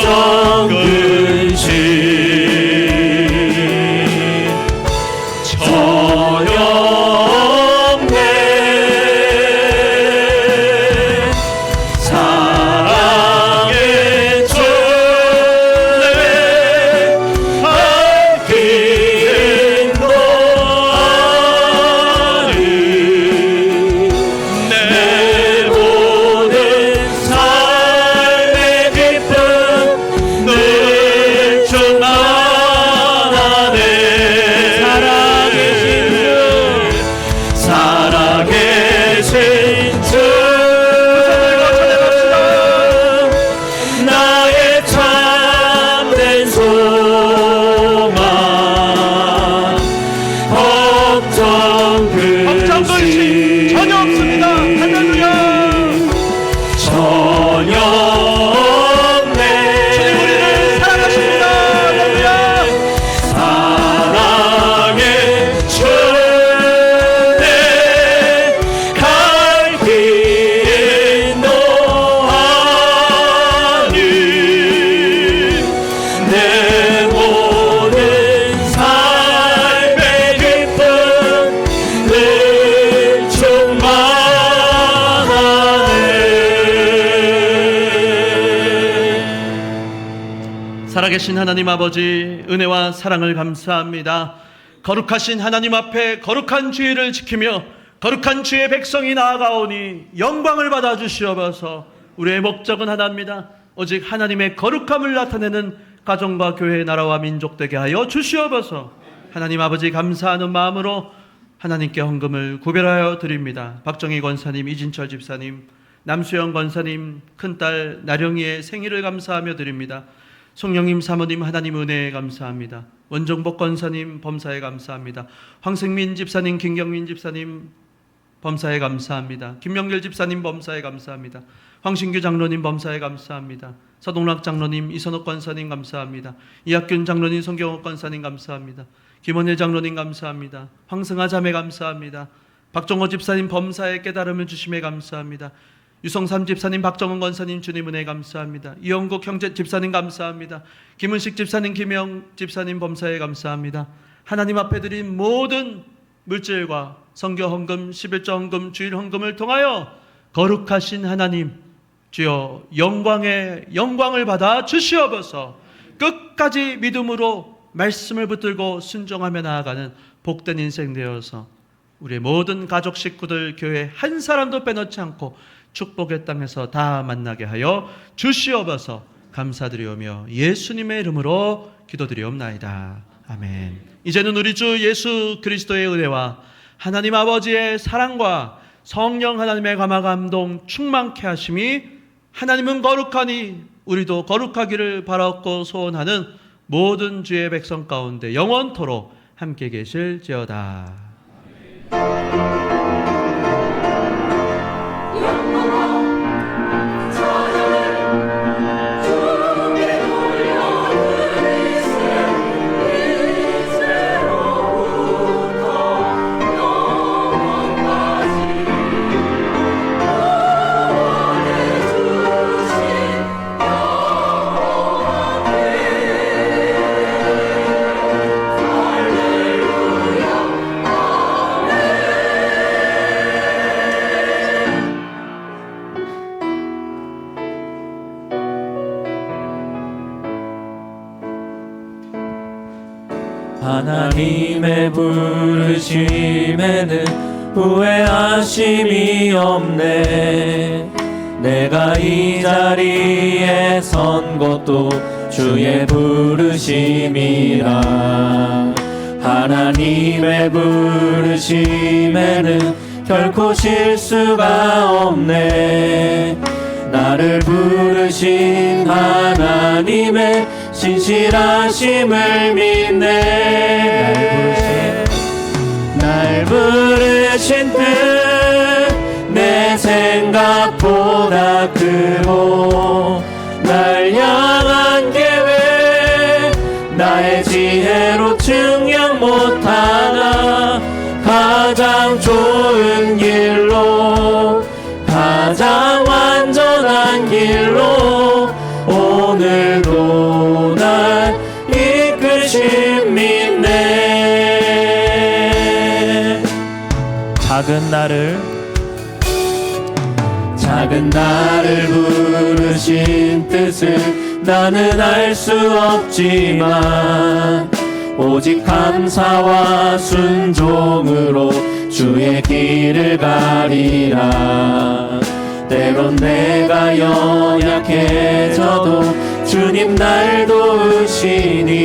근심 전혀 없네 사랑의 주 내 밝힌 도아니 내 모든 삶의 기쁨 늘 충만하네 살아계신 주 나의 참된 소망 걱정 근심 전혀 없습니다. 할렐루야. 전혀 없네 주님 우리를 사랑하십니다. 할렐루야. 사랑의 주내 갈길 인도하니 내 모든 삶의 기쁨 늘 충만하네 살아계신 하나님 아버지 은혜와 사랑을 감사합니다. 거룩하신 하나님 앞에 거룩한 주의를 지키며 거룩한 주의 백성이 나아가오니 영광을 받아 주시옵소서. 우리의 목적은 하나입니다. 오직 하나님의 거룩함을 나타내는 가정과 교회, 나라와 민족 되게 하여 주시옵소서. 하나님 아버지 감사하는 마음으로 하나님께 헌금을 구별하여 드립니다. 박정희 권사님, 이진철 집사님, 남수영 권사님, 큰딸 나령이의 생일을 감사하며 드립니다. 송영임 사모님 하나님 은혜에 감사합니다. 원정복 권사님 범사에 감사합니다. 황승민 집사님, 김경민 집사님 범사에 감사합니다. 김명길 집사님 범사에 감사합니다. 황신규 장로님 범사에 감사합니다. 서동락 장로님, 이선옥 권사님 감사합니다. 이학균 장로님, 성경옥 권사님 감사합니다. 김원일 장로님 감사합니다. 황승아 자매 감사합니다. 박정호 집사님 범사에 깨달음을 주심에 감사합니다. 유성삼 집사님, 박정은 권사님 주님 은혜 감사합니다. 이영국 형제 집사님 감사합니다. 김은식 집사님, 김영 집사님 범사에 감사합니다. 하나님 앞에 드린 모든 물질과 성교 헌금, 11조 헌금, 주일 헌금을 통하여 거룩하신 하나님 주여 영광을 받아 주시옵소서. 끝까지 믿음으로 말씀을 붙들고 순종하며 나아가는 복된 인생 되어서 우리의 모든 가족 식구들 교회 한 사람도 빼놓지 않고 축복의 땅에서 다 만나게 하여 주시옵소서. 감사드리오며 예수님의 이름으로 기도드리옵나이다. 아멘. 이제는 우리 주 예수 그리스도의 은혜와 하나님 아버지의 사랑과 성령 하나님의 감화 감동 충만케 하심이 하나님은 거룩하니 우리도 거룩하기를 바라옵고 소원하는 모든 주의 백성 가운데 영원토록 함께 계실지어다. 하나님의 부르심에는 후회하심이 없네. 내가 이 자리에 선 것도 주의 부르심이라. 하나님의 부르심에는 결코 실수가 없네. 나를 부르신 하나님의 신실하심을 믿네. 날 부르신 뜻 내 생각보다 크고, 날 향한 계획 나의 지혜로 증명 못하나. 가장 좋은 길로, 가장 완전한 길로 오늘도 날 이끄심 믿네. 작은 나를 부르신 뜻을 나는 알 수 없지만, 오직 감사와 순종으로 주의 길을 가리라. 때론 내가 연약해져도 주님 날 도우시니,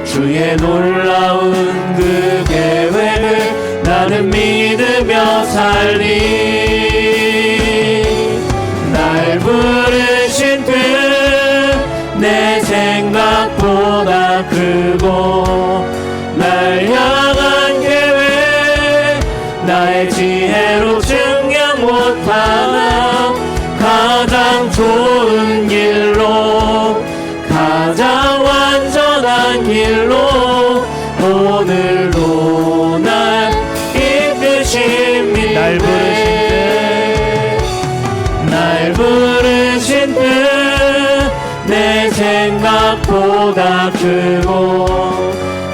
주의 놀라운 그 계획을 나는 믿으며 살리. 날 부르신 뜻 내 생각보다 크고, 날 향한 계획 나의 지혜로 증명 못하나. 가장 좋은 길로, 가장 완전한 길로 오늘도 날 이끄심 믿네. 날 부르신 뜻 내 생각보다 크고,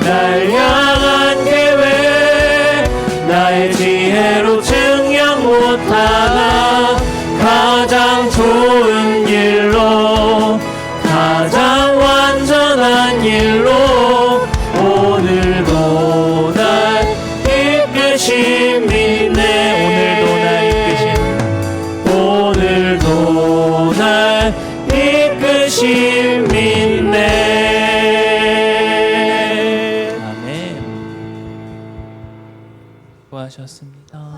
날 향한 계획 나의 지혜로 증명 못하나. 가장 좋은 길로, 가장 완전한 길로 오늘도 날 이끄심 믿네. 오늘도 날 이끄심 믿네. 아멘. 수고하셨습니다.